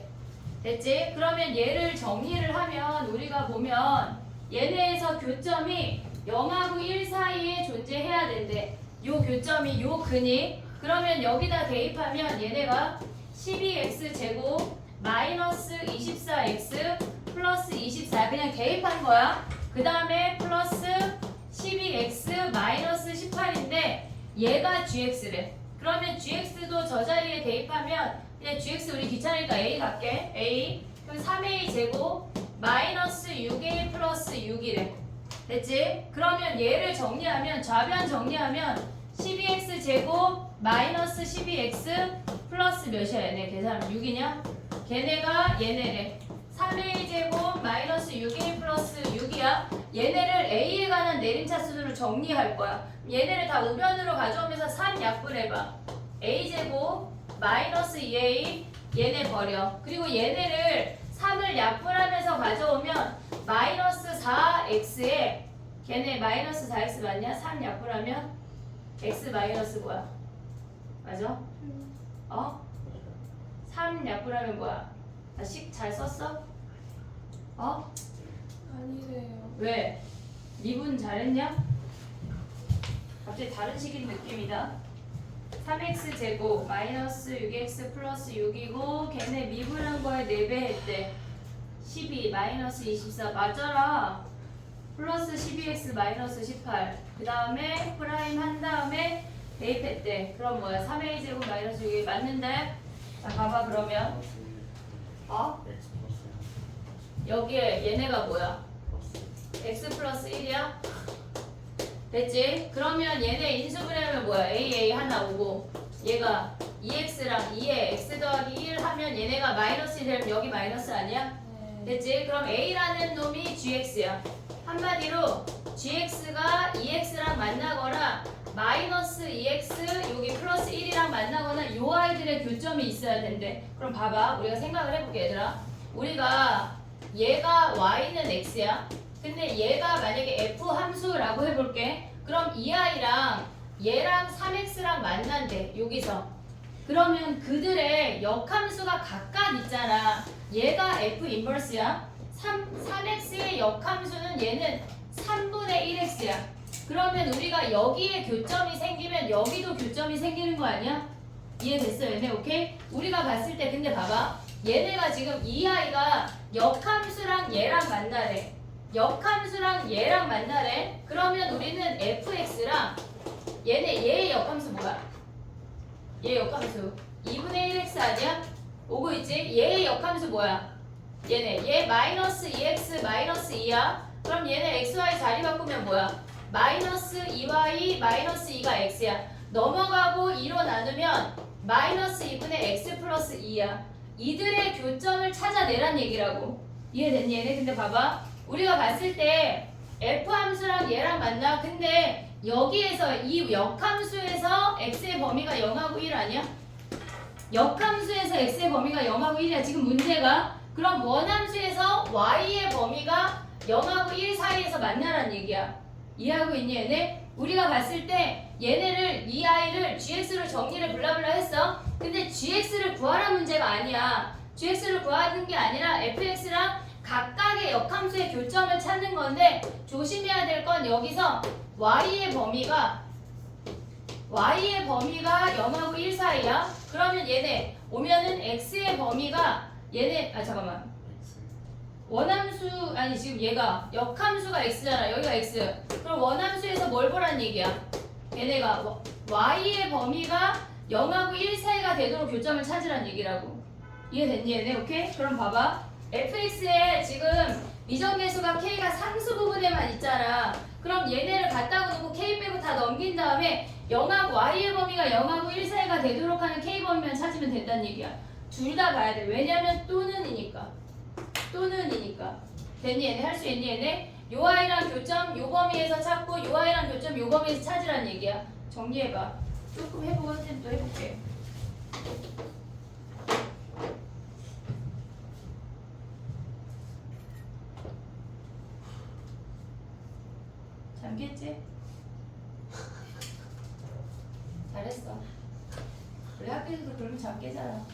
됐지? 그러면 얘를 정리를 하면 우리가 보면 얘네에서 교점이 0하고 1 사이에 존재해야 된대. 요 교점이 요 근이. 그러면 여기다 대입하면 얘네가 12x 제곱 마이너스 24x 플러스 24 그냥 대입한 거야. 그 다음에 플러스 12x 마이너스 18인데 얘가 gx래. 그러면 gx도 저 자리에 대입하면 그냥 gx 우리 귀찮으니까 a 갈게. a 그럼 3a 제곱 마이너스 6a 플러스 6이래. 됐지? 그러면 얘를 정리하면 좌변 정리하면 12x 제곱 마이너스 12x 플러스 몇이야 얘네 계산하면 6이냐? 걔네가 얘네래. 3a 제곱 마이너스 6a 플러스 6이야. 얘네를 a에 관한 내림차 수를 정리할 거야. 얘네를 다 우변으로 가져오면서 3 약분해봐. a 제곱 마이너스 2a 얘네 버려. 그리고 얘네를 3을 약분하면서 가져오면 마이너스 4x에 걔네 마이너스 4x 맞냐? 3 약분하면 x 마이너스 뭐야? 맞아? 3 약분하면 뭐야? 식 잘 썼어? 아니래요. 왜? 미분 잘했냐? 갑자기 다른 식인 느낌이다. 3x 제곱 마이너스 6x 플러스 6이고 걔네 미분한 거에 4배 했대. 12 마이너스 24 맞아라. 플러스 12x 마이너스 18. 그 다음에 프라임 한 다음에 대입했대. 그럼 뭐야? 3a 제곱 마이너스 6이 맞는데? 자 봐봐 그러면 X 플러스야. 여기에 얘네가 뭐야? 플러스. x 플러스 1이야? 됐지? 그러면 얘네 인수분해하면 뭐야? a 하나 오고 얘가 2x랑 2에 x 더하기 1 하면 얘네가 마이너스 되면 여기 마이너스 아니야? 네. 됐지? 그럼 a라는 놈이 gx야. 한마디로 gx가 2x랑 만나거나 마이너스 2x 여기 플러스 1이랑 만나거나 요 아이들의 교점이 있어야 된대. 그럼 봐봐. 우리가 생각을 해볼게 얘들아. 우리가 얘가 y는 x야. 근데 얘가 만약에 f 함수라고 해볼게. 그럼 이 아이랑 얘랑 3x랑 만난대. 여기서. 그러면 그들의 역함수가 각각 있잖아. 얘가 f 인버스야. 3x의 역함수는 얘는 3분의 1x야. 그러면 우리가 여기에 교점이 생기면 여기도 교점이 생기는 거 아니야? 이해됐어 얘네? 오케이? 우리가 봤을 때 근데 봐봐. 얘네가 지금 이 아이가 역함수랑 얘랑 만나래. 역함수랑 얘랑 만나래. 그러면 우리는 fx랑 얘의 역함수 뭐야? 얘 역함수 2분의 1x 아니야? 오고 있지? 얘의 역함수 뭐야? 얘 마이너스 2x 마이너스 2야. 그럼 얘네 xy 자리 바꾸면 뭐야? 마이너스 2y 마이너스 2가 x야. 넘어가고 2로 나누면 마이너스 2분의 x 플러스 2야. 이들의 교점을 찾아내란 얘기라고. 이해됐니 얘네? 근데 봐봐. 우리가 봤을 때 f 함수랑 얘랑 만나. 근데 여기에서 이 역함수에서 x의 범위가 0하고 1 아니야? 역함수에서 x의 범위가 0하고 1이야. 지금 문제가. 그럼 원함수에서 y의 범위가 0하고 1 사이에서 만나란 얘기야. 이해하고 있니 얘네? 우리가 봤을 때 얘네를 이 아이를 gx로 정리를 블라블라 했어. 근데 gx를 구하라 문제가 아니야. gx를 구하는 게 아니라 fx랑 각각의 역함수의 교점을 찾는 건데 조심해야 될 건 여기서 y의 범위가 0하고 1 사이야. 그러면 얘네 오면은 x의 범위가 얘네 잠깐만. X. 원함수 아니 지금 얘가 역함수가 x잖아. 여기가 x. 그럼 원함수에서 뭘 보란 얘기야? 얘네가 y의 범위가 0하고 1 사이가 되도록 교점을 찾으란 얘기라고. 이해됐니 얘네? 오케이? 그럼 봐봐. fx에 지금 미정계수가 k가 상수 부분에만 있잖아. 그럼 얘네를 갖다가 놓고 k 빼고 다 넘긴 다음에 0하고 y의 범위가 0하고 1 사이가 되도록 하는 k 범위만 찾으면 된다는 얘기야. 둘 다 봐야 돼. 왜냐면 또는이니까. 됐니 얘네? 할 수 있니 얘네? 요 아이랑 교점 요 범위에서 찾고 요 아이랑 교점 요 범위에서 찾으란 얘기야. 정리해봐. 조금 해보고 선생님 또 해볼게. 잠겠지? 잘했어. 우리 학교에서도 그러면 잠 깨잖아.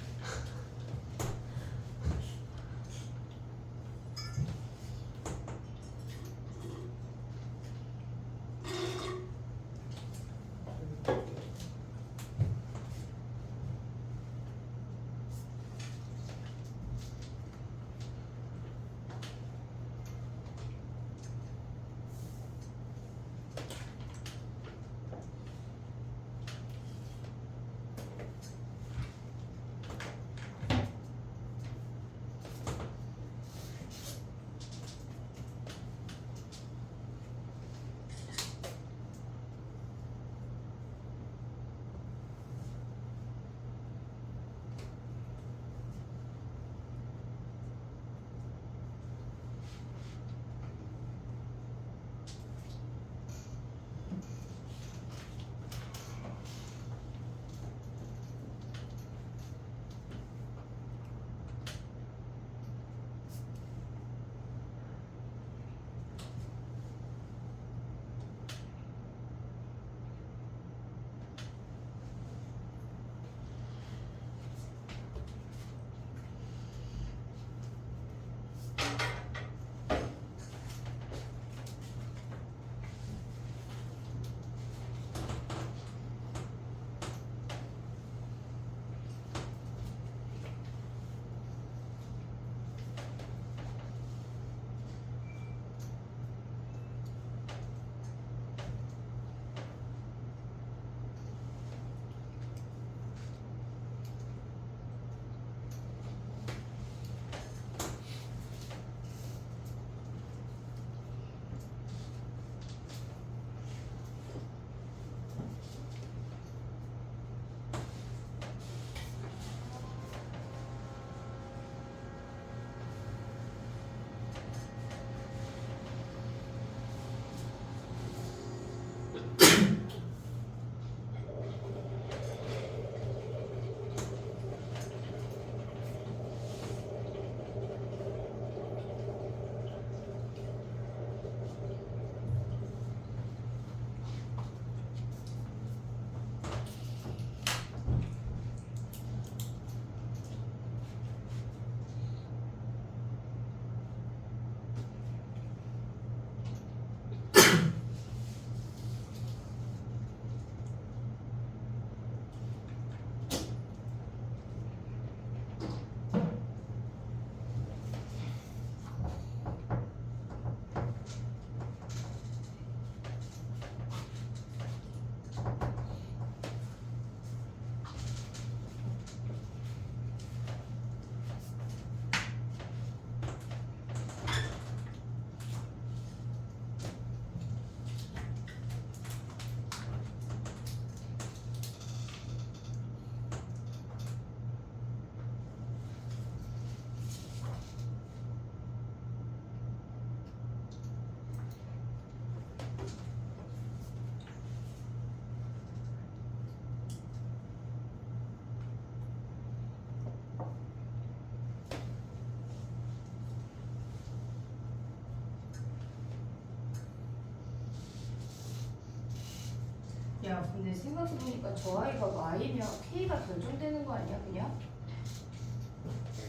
야, 근데 생각해보니까 저 아이가 Y면 K가 결정되는 거 아니야, 그냥?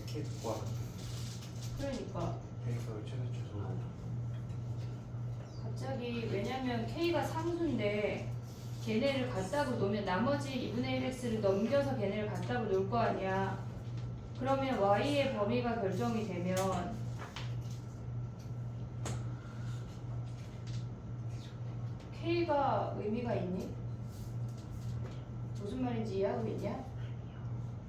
K 과 그러니까. K가 최소 최소 갑자기, 왜냐면 K가 상수인데, 걔네를 갖다고 놓으면 나머지 2분의 1x를 넘겨서 걔네를 갖다고 놓을 거 아니야. 그러면 Y의 범위가 결정이 되면, K가 의미가 있니? 무슨 말인지 이해하고 있냐?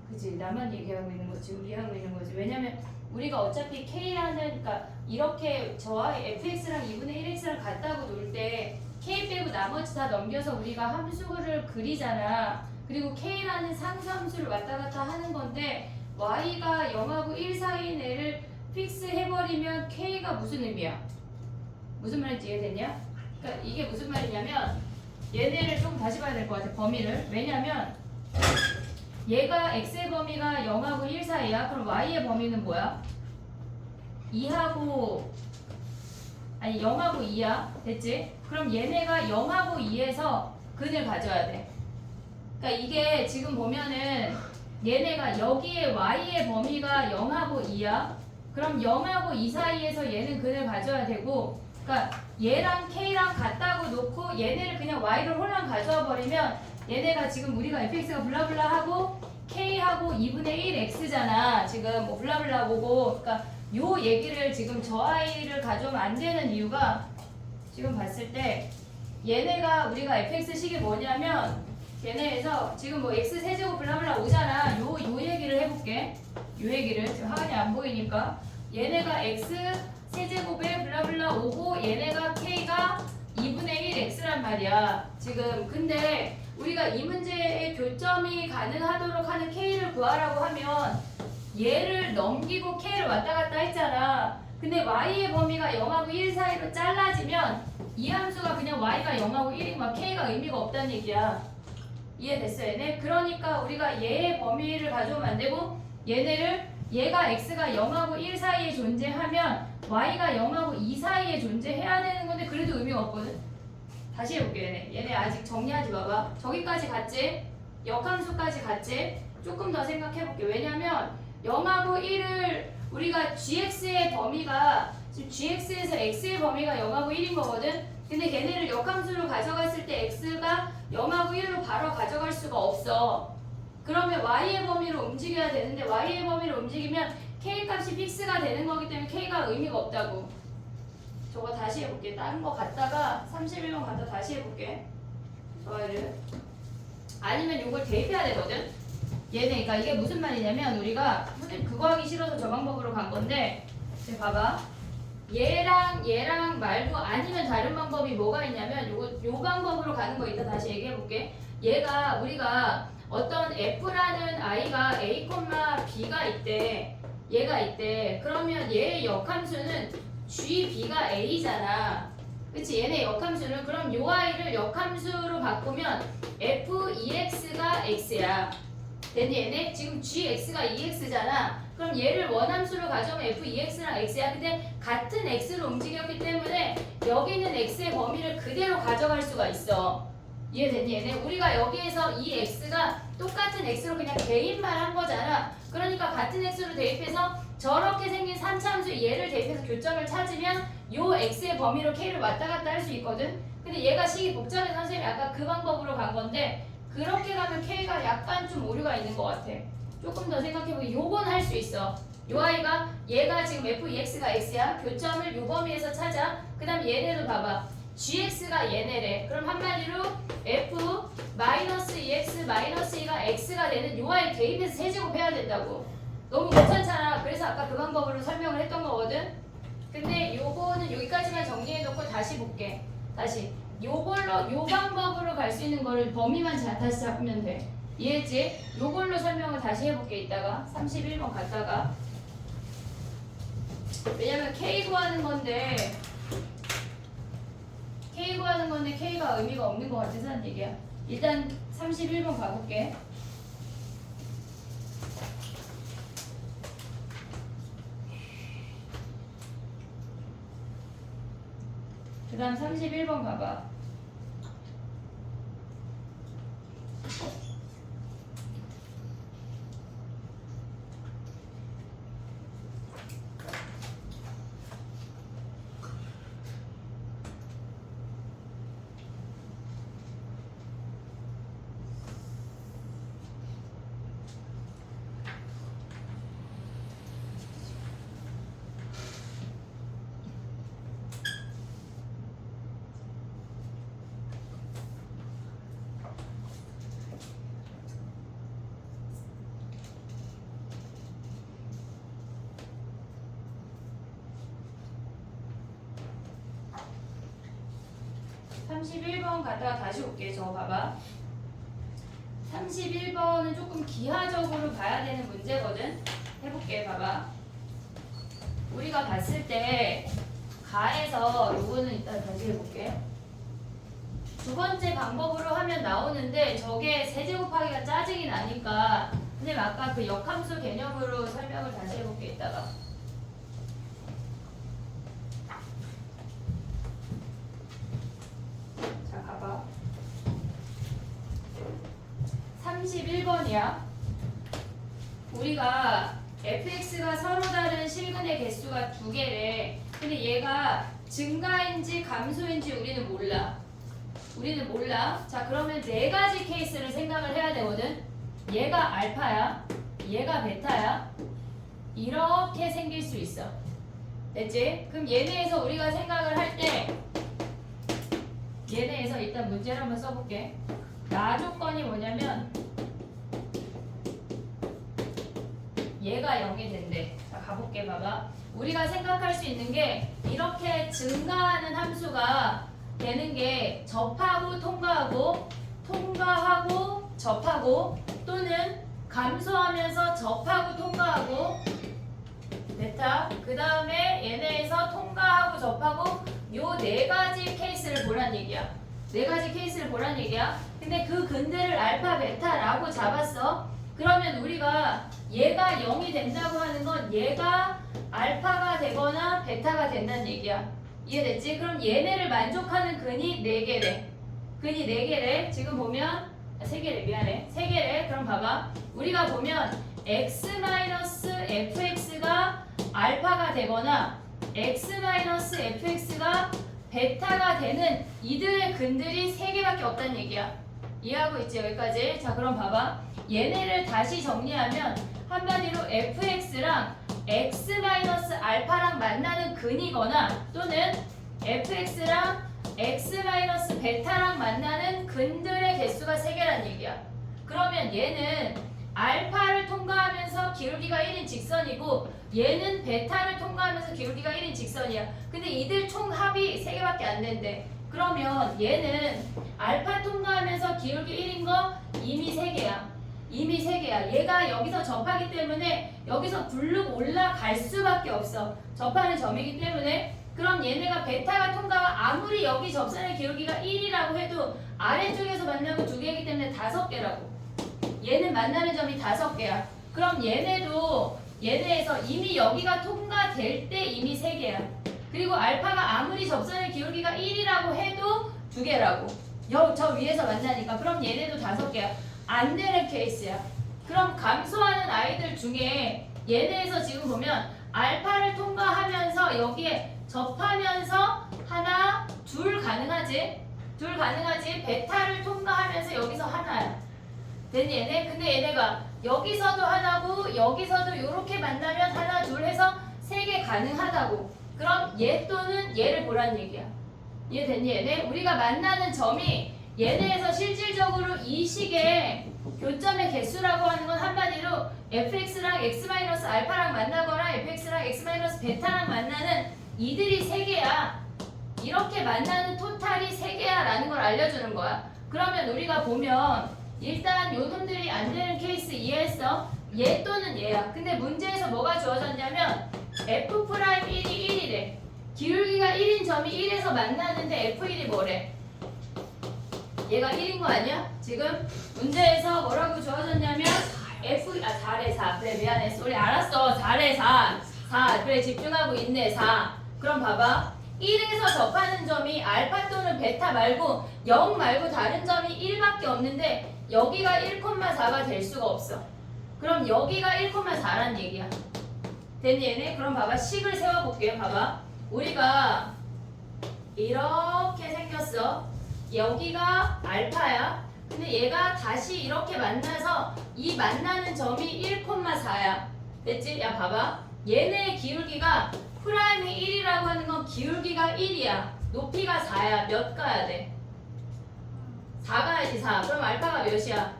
그치? 나만 얘기하고 있는 거지, 이해하고 있는 거지. 왜냐면 우리가 어차피 K라는, 그러니까 이렇게 저와 fx랑 2분의 1x랑 같다고 놓을 때 K 빼고 나머지 다 넘겨서 우리가 함수를 그리잖아. 그리고 K라는 상수함수를 왔다 갔다 하는 건데 Y가 0하고 1 사이인 애를 픽스 해버리면 K가 무슨 의미야? 무슨 말인지 이해됐냐? 그러니까 이게 무슨 말이냐면 얘네를 좀 다시 봐야 될 것 같아, 범위를. 왜냐면 얘가 x의 범위가 0하고 1 사이야. 그럼 y의 범위는 뭐야? 2하고 아니 0하고 2야. 됐지? 그럼 얘네가 0하고 2에서 근을 가져야 돼. 그러니까 이게 지금 보면은 얘네가 여기에 y의 범위가 0하고 2야. 그럼 0하고 2 사이에서 얘는 근을 가져야 되고, 그러니까 얘랑 k랑 같다고 놓고 얘네를 그냥 y를 홀랑 가져와 버리면 얘네가 지금 우리가 fx가 블라블라 하고 k하고 2분의 1 x잖아. 지금 뭐 블라블라 보고, 그러니까 요 얘기를 지금 저 아이를 가져오면 안 되는 이유가 지금 봤을 때 얘네가 우리가 fx식이 뭐냐면 얘네에서 지금 뭐 x 세제곱 블라블라 오잖아. 요 얘기를 해볼게. 요 얘기를 지금 하관이 안 보이니까 얘네가 x 세제곱에 블라블라 오고 얘네가 k가 2분의 1 x란 말이야. 지금 근데 우리가 이 문제의 교점이 가능하도록 하는 k를 구하라고 하면 얘를 넘기고 k를 왔다 갔다 했잖아. 근데 y의 범위가 0하고 1 사이로 잘라지면 이 함수가 그냥 y가 0하고 1이면 k가 의미가 없다는 얘기야. 이해됐어 얘네? 그러니까 우리가 얘의 범위를 가져오면 안 되고 얘가 x가 0하고 1 사이에 존재하면 y가 0하고 2 사이에 존재해야 되는 건데 그래도 의미가 없거든. 다시 해볼게. 얘네 아직 정리하지 마봐. 저기까지 갔지? 역함수까지 갔지? 조금 더 생각해볼게. 왜냐면 0하고 1을 우리가 gx의 범위가 지금 gx에서 x의 범위가 0하고 1인 거거든. 근데 걔네를 역함수로 가져갔을 때 x가 0하고 1로 바로 가져갈 수가 없어. 그러면 y의 범위로 움직여야 되는데 y의 범위로 움직이면 k 값이 픽스가 되는 거기 때문에 k가 의미가 없다고. 저거 다시 해볼게. 다른 거 갔다가 31번 갔다 다시 해볼게. 저거를 아니면 이걸 대입해야 되거든. 얘네, 그러니까 이게 무슨 말이냐면 우리가 선생님 그거 하기 싫어서 저 방법으로 간 건데, 이제 봐봐. 얘랑 말고 아니면 다른 방법이 뭐가 있냐면 요 방법으로 가는 거 이따 다시 얘기해 볼게. 얘가 우리가 어떤 f라는 i가 a, b가 있대. 얘가 있대. 그러면 얘의 역함수는 gb가 a잖아. 그치? 얘네 역함수는 그럼 요 i를 역함수로 바꾸면 f2x가 x야. 됐니 얘네? 지금 gx가 2x잖아. 그럼 얘를 원함수로 가져오면 f2x랑 x야. 근데 같은 x로 움직였기 때문에 여기 있는 x의 범위를 그대로 가져갈 수가 있어. 이해됐니 얘네? 우리가 여기에서 이 x가 똑같은 x로 그냥 대입만 한 거잖아. 그러니까 같은 x로 대입해서 저렇게 생긴 3차함수 얘를 대입해서 교점을 찾으면 요 x의 범위로 k를 왔다 갔다 할 수 있거든. 근데 얘가 식이 복잡해서 선생님이 아까 그 방법으로 간 건데 그렇게 가면 k가 약간 좀 오류가 있는 것 같아. 조금 더 생각해보면 요건 할 수 있어. 요 아이가 얘가 지금 f2x가 x야. 교점을 요 범위에서 찾아. 그 다음 얘네도 봐봐. gx가 얘네래. 그럼 한마디로 f-2x-2가 x가 되는 요 아이 대입해서 세제곱 해야 된다고. 너무 괜찮잖아. 그래서 아까 그 방법으로 설명을 했던 거거든. 근데 요거는 여기까지만 정리해놓고 다시 볼게. 다시 요걸로 요 방법으로 갈 수 있는 거를 범위만 다시 잡으면 돼. 이해했지? 요걸로 설명을 다시 해볼게. 이따가 31번 갔다가. 왜냐면 k 구하는 건데 k가 의미가 없는 것 같아서 하는 얘기야. 일단 31번 가볼게. 그 다음 31번 가봐. 31번 갔다가 다시 올게. 저거 봐봐. 31번은 조금 기하적으로 봐야 되는 문제거든. 해볼게. 봐봐. 우리가 봤을 때 가에서 요거는 이따 다시 해볼게. 두 번째 방법으로 하면 나오는데 저게 세제 곱하기가 짜증이 나니까 근데 아까 그 역함수 개념으로 설명을 다시 해볼게. 이따가. 자, 봐봐. 31번이야. 우리가 fx가 서로 다른 실근의 개수가 두 개래. 근데 얘가 증가인지 감소인지 우리는 몰라. 우리는 몰라. 자, 그러면 네 가지 케이스를 생각을 해야 되거든. 얘가 알파야. 얘가 베타야. 이렇게 생길 수 있어. 됐지? 그럼 얘네에서 우리가 생각을 할 때 얘네에서 일단 문제를 한번 써볼게. 나 조건이 뭐냐면 얘가 0이 된대. 자, 가볼게. 봐봐. 우리가 생각할 수 있는 게 이렇게 증가하는 함수가 되는 게 접하고 통과하고 통과하고 접하고 또는 감소하면서 접하고 통과하고 베타 그 다음에 얘네에서 통과하고 접하고 요 네 가지 케이스를 보란 얘기야. 네 가지 케이스를 보란 얘기야. 근데 그 근대를 알파 베타라고 잡았어. 그러면 우리가 얘가 0이 된다고 하는 건 얘가 알파가 되거나 베타가 된다는 얘기야. 이해됐지? 그럼 얘네를 만족하는 근이 4개래. 근이 4개래. 지금 보면 3개래. 미안해. 3개래. 그럼 봐봐. 우리가 보면 x-fx가 알파가 되거나 x-fx가 베타가 되는 이들의 근들이 3개밖에 없다는 얘기야. 이해하고 있지? 여기까지? 자, 그럼 봐봐. 얘네를 다시 정리하면 한마디로 fx랑 x-알파랑 만나는 근이거나 또는 fx랑 x-베타랑 만나는 근들의 개수가 3개란 얘기야. 그러면 얘는 알파를 통과하면서 기울기가 1인 직선이고 얘는 베타를 통과하면서 기울기가 1인 직선이야. 근데 이들 총 합이 3개밖에 안 된대. 그러면 얘는 알파 통과하면서 기울기 1인 거 이미 3개야. 이미 3개야. 얘가 여기서 접하기 때문에 여기서 굴르고 올라갈 수밖에 없어. 접하는 점이기 때문에. 그럼 얘네가 베타가 통과가 아무리 여기 접선의 기울기가 1이라고 해도 아래쪽에서 만나고 2개이기 때문에 5개라고. 얘는 만나는 점이 5개야. 그럼 얘네도 얘네에서 이미 여기가 통과될 때 이미 3개야. 그리고 알파가 아무리 접선의 기울기가 1이라고 해도 2개라고. 저 위에서 만나니까. 그럼 얘네도 5개야. 안 되는 케이스야. 그럼 감소하는 아이들 중에 얘네에서 지금 보면 알파를 통과하면서 여기에 접하면서 하나, 둘 가능하지? 둘 가능하지? 베타를 통과하면서 여기서 하나야. 됐니 얘네? 근데 얘네가 여기서도 하나고 여기서도 이렇게 만나면 하나, 둘 해서 3개 가능하다고. 그럼 얘 또는 얘를 보란 얘기야. 이해됐니 얘네? 우리가 만나는 점이 얘네에서 실질적으로 이 식의 교점의 개수라고 하는 건 한마디로 fx랑 x-알파랑 만나거나 fx랑 x-베타랑 만나는 이들이 3개야. 이렇게 만나는 토탈이 3개야 라는 걸 알려주는 거야. 그러면 우리가 보면 일단 요 놈들이 안 되는 케이스 이해했어? 얘 또는 얘야. 근데 문제에서 뭐가 주어졌냐면 f'1이 1이래. 기울기가 1인 점이 1에서 만나는데 f1이 뭐래? 얘가 1인 거 아니야? 지금 문제에서 뭐라고 주어졌냐면 F 4래 4. 그래 미안해. 쏘리 알았어. 4래 4. 4. 그래 집중하고 있네. 4. 그럼 봐봐. 1에서 접하는 점이 알파 또는 베타 말고 0 말고 다른 점이 1밖에 없는데 여기가 1,4가 될 수가 없어. 그럼 여기가 1,4란 얘기야. 됐니 얘네? 그럼 봐봐. 식을 세워볼게요. 봐봐. 우리가 이렇게 생겼어. 여기가 알파야. 근데 얘가 다시 이렇게 만나서 이 만나는 점이 1,4야. 됐지? 야 봐봐. 얘네의 기울기가 프라임이 1이라고 하는 건 기울기가 1이야. 높이가 4야. 몇 가야 돼? 4 가야지 4. 그럼 알파가 몇이야?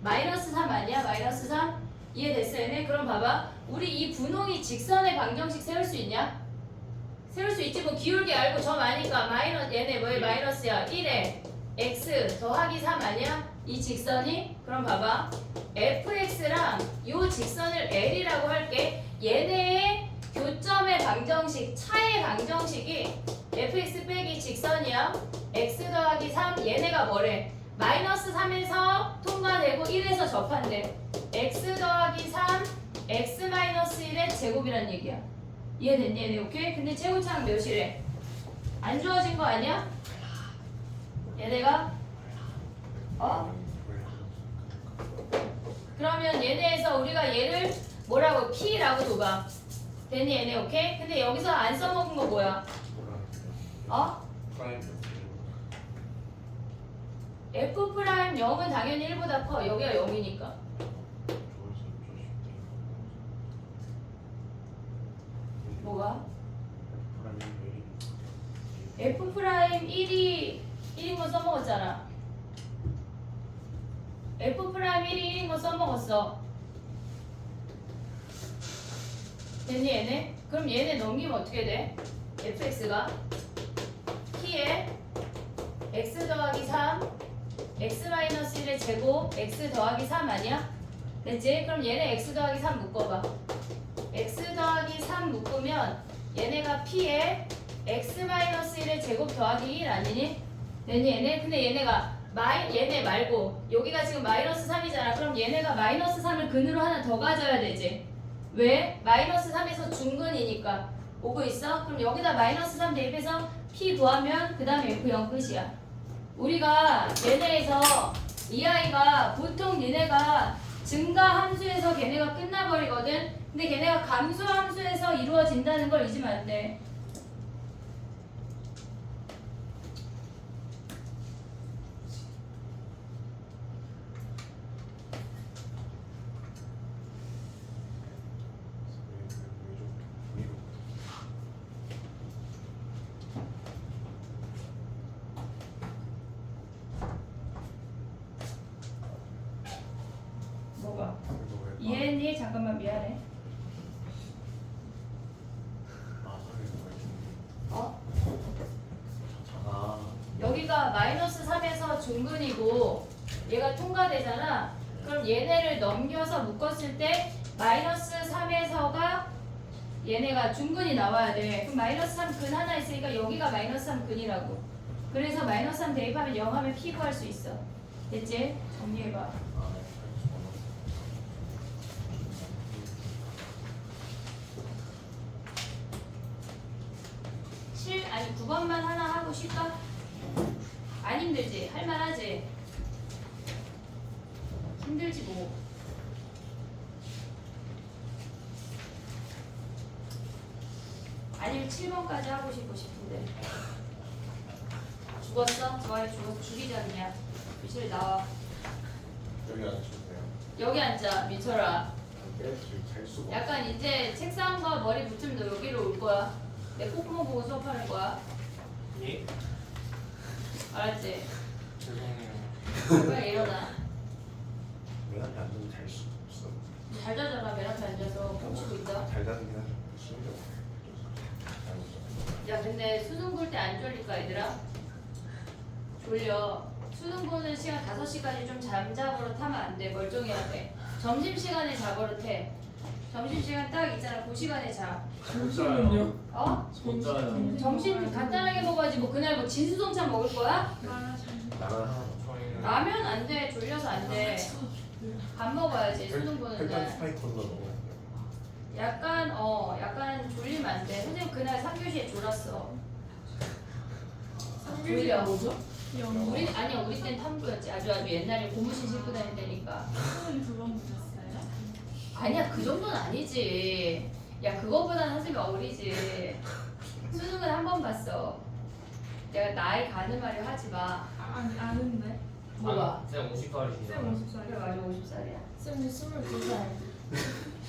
마이너스 3 아니야? 마이너스 3? 이해됐어 얘네? 그럼 봐봐. 우리 이 분홍이 직선의 방정식 세울 수 있냐? 세울 수 있지 뭐 기울기 알고 점 아니까 마이너스 얘네 뭐에 마이너스야 1에 x 더하기 3 아니야? 이 직선이 그럼 봐봐 fx랑 요 직선을 L이라고 할게 얘네의 교점의 방정식 차의 방정식이 fx 빼기 직선이야 x 더하기 3 얘네가 뭐래 마이너스 3에서 통과되고 1에서 접한대 x 더하기 3 x 마이너스 1의 제곱이란 얘기야 이해됐니 얘네 오케이? 근데 최고차는 몇이래? 안 좋아진 거 아니야? 얘네가? 어? 그러면 얘네에서 우리가 얘를 뭐라고 P라고 둬봐 됐니 얘네 오케이? 근데 여기서 안 써먹은 거 뭐야? 어? F 프라임 0은 당연히 1보다 커 여기가 0이니까 뭐가? F 프라임 1인 거 써먹었잖아 F 프라임 1인 거 써먹었어 됐니 얘네? 그럼 얘네 넘기면 어떻게 돼? fx가 P에 x 더하기 3 x 마이너스 1의 제곱 x 더하기 3 아니야? 됐지? 그럼 얘네 x 더하기 3 묶어봐 x 더하기 3 묶으면 얘네가 P에 x 마이너스 1의 제곱 더하기 1 아니니? 됐니 얘네? 근데 얘네가 얘네 말고 여기가 지금 마이너스 3이잖아 그럼 얘네가 마이너스 3을 근으로 하나 더 가져야 되지 왜? 마이너스 3에서 중근이니까 오고 있어? 그럼 여기다 마이너스 3 대입해서 P 구하면 그 다음에 F0 끝이야 우리가 얘네에서 이 아이가 보통 얘네가 증가 함수에서 걔네가 끝나버리거든 근데 걔네가 감소 함수에서 이루어진다는 걸 잊으면 안 돼 뭐가? 이해했니? 잠깐만 미안해 어? 여기가 마이너스 3에서 중근이고 얘가 통과되잖아 그럼 얘네를 넘겨서 묶었을 때 마이너스 3에서가 얘네가 중근이 나와야 돼 그럼 마이너스 3근 하나 있으니까 여기가 마이너스 3근이라고 그래서 마이너스 3 대입하면 0 하면 P 구할 수 있어 됐지? 정리해봐 7 아니 9번만 하나 하고 쉴까? 안 힘들지? 할만하지? 힘들지 뭐 아니면 7번까지 하고 싶은데 죽었어? 저 아이 죽었어 죽이지 않냐 미철이 나와 여기 앉으세요. 여기 앉아 민철아 잘 수가. 약간 이제 책상과 머리 붙으면 너 여기로 올 거야 내 콧구멍 보고 수업하는 거야 예? 알았지? 죄송해요. 왜 일어나 왜 앞에 앉으면 잘 수가 없어. 잘 자잖아 맨 앞에 앉아서 펼치고 있다 잘 자는 게 아니라 심지어. 야 근데 수능 볼 때 안 졸릴까 얘들아? 졸려 수능 보는 시간 5시까지 좀 잠자버릇 하면 안 돼 멀쩡해야 돼 점심시간에 자버릇 해 점심시간 딱 있잖아 그 시간에 자 잠시만요. 어? 진짜요. 점심 간단하게 먹어야지 뭐 그날 뭐 진수성찬 먹을 거야? 나는 하나. 라면 안 돼 졸려서 안돼밥 먹어야지 수능 보는 pelpan 날 스파이크도 먹어야 약간 졸리면 안돼 선생님 그날 3교시에 졸았어 삼교시가 뭐죠? 우리 땐 탐구였지 아주 옛날에 고무신 신고 다닐 때니까 수능 두번 보셨어요? 아니야 그 정도는 아니지 야 그거보다는 선생님이 어리지 수능은 한 번 봤어 내가 나이 가는 말을 하지 마 아니 아는데. 뭐가? 쌤 50살이시죠? 쌤 그래 50살이요. 맞아 50살이야 쌤이 22살.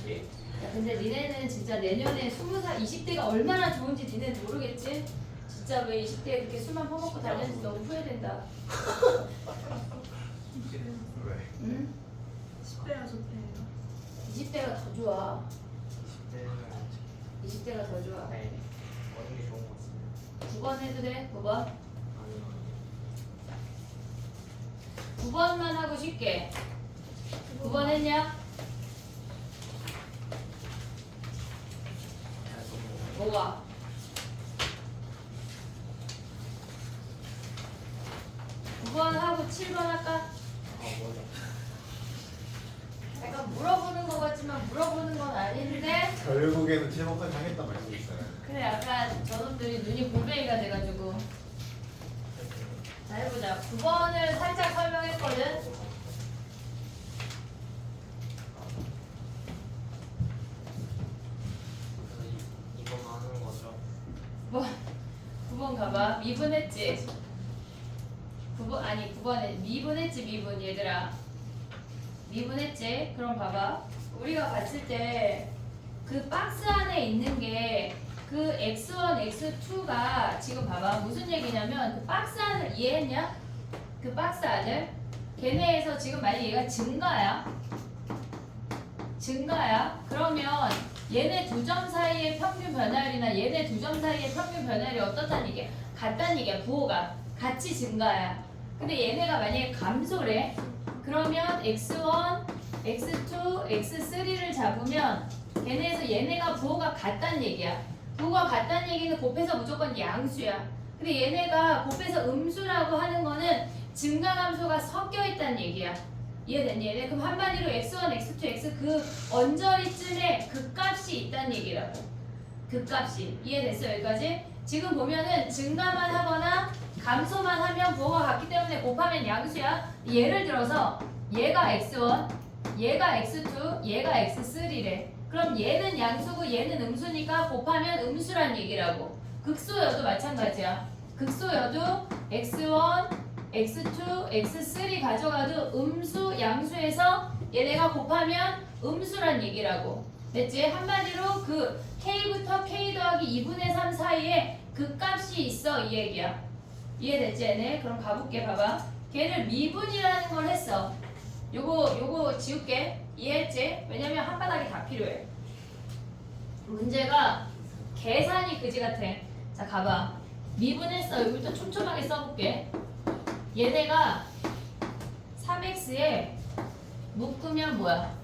예. 야 근데 니네는 진짜 내년에 20살 20대가 얼마나 좋은지 니네는 모르겠지? 진짜 왜 20대에 그렇게 술만 퍼먹고 다녔는지 너무 후회된다 왜? 응? 10대가 좋대요. 20대가 더 좋아 네. 20대가 더 좋아 네. 버는 게 좋은 것 같습니다. 9번 해도 돼? 9번? 아니요. 9번만 하고 쉽게. 9번 했냐? 아, 너무 뭐가? 9번 하고 7번 할까? 뭐죠? 약간 물어보는 것 같지만 물어보는 건 아닌데 결국에는 7번까지 하겠다 말씀이 있어요. 그래 약간 저놈들이 눈이 골뱅이가 돼가지고 자 해보자 9번을 살짝 설명했거든. 이거 하는 거죠? 9번 가봐. 미분했지? 9번 아니 9번에 미분했지 미분 얘들아. 미분했지? 그럼 봐봐. 우리가 봤을 때 그 박스 안에 있는 게 그 x1, x2가 지금 봐봐. 무슨 얘기냐면 그 박스 안을 이해했냐? 그 박스 안을 걔네에서 지금 만약 얘가 증가야. 증가야. 그러면 얘네 두 점 사이의 평균 변화율이나 얘네 두 점 사이의 평균 변화율이 어떻다는 얘기야? 같다는 얘기야. 부호가 같이 증가야. 근데 얘네가 만약에 감소래. 그러면 x1, x2, x3를 잡으면 걔네에서 얘네가 부호가 같다는 얘기야. 부호가 같다는 얘기는 곱해서 무조건 양수야. 근데 얘네가 곱해서 음수라고 하는 거는 증가 감소가 섞여 있다는 얘기야. 이해됐니? 얘네 그럼 한마디로 x1, x2, x 그 언저리쯤에 그 값이 있다는 얘기라고. 그 값이. 이해됐어 여기까지? 지금 보면은 증가만 하거나 감소만 하면 부호가 같기 때문에 곱하면 양수야. 예를 들어서 얘가 x1, 얘가 x2, 얘가 x3래. 그럼 얘는 양수고 얘는 음수니까 곱하면 음수란 얘기라고. 극소여도 마찬가지야. 극소여도 x1, x2, x3 가져가도 음수, 양수에서 얘네가 곱하면 음수란 얘기라고. 됐지? 한마디로 그 k부터 k 더하기 2분의 3 사이에 그 값이 있어 이 얘기야. 이해됐지 얘네? 그럼 가볼게 봐봐. 걔를 미분이라는 걸 했어. 요거 지울게. 이해했지? 왜냐면 한 바닥이 다 필요해. 문제가 계산이 그지 같아. 자 가봐. 미분했어. 여기부터 촘촘하게 써볼게. 얘네가 3x에 묶으면 뭐야?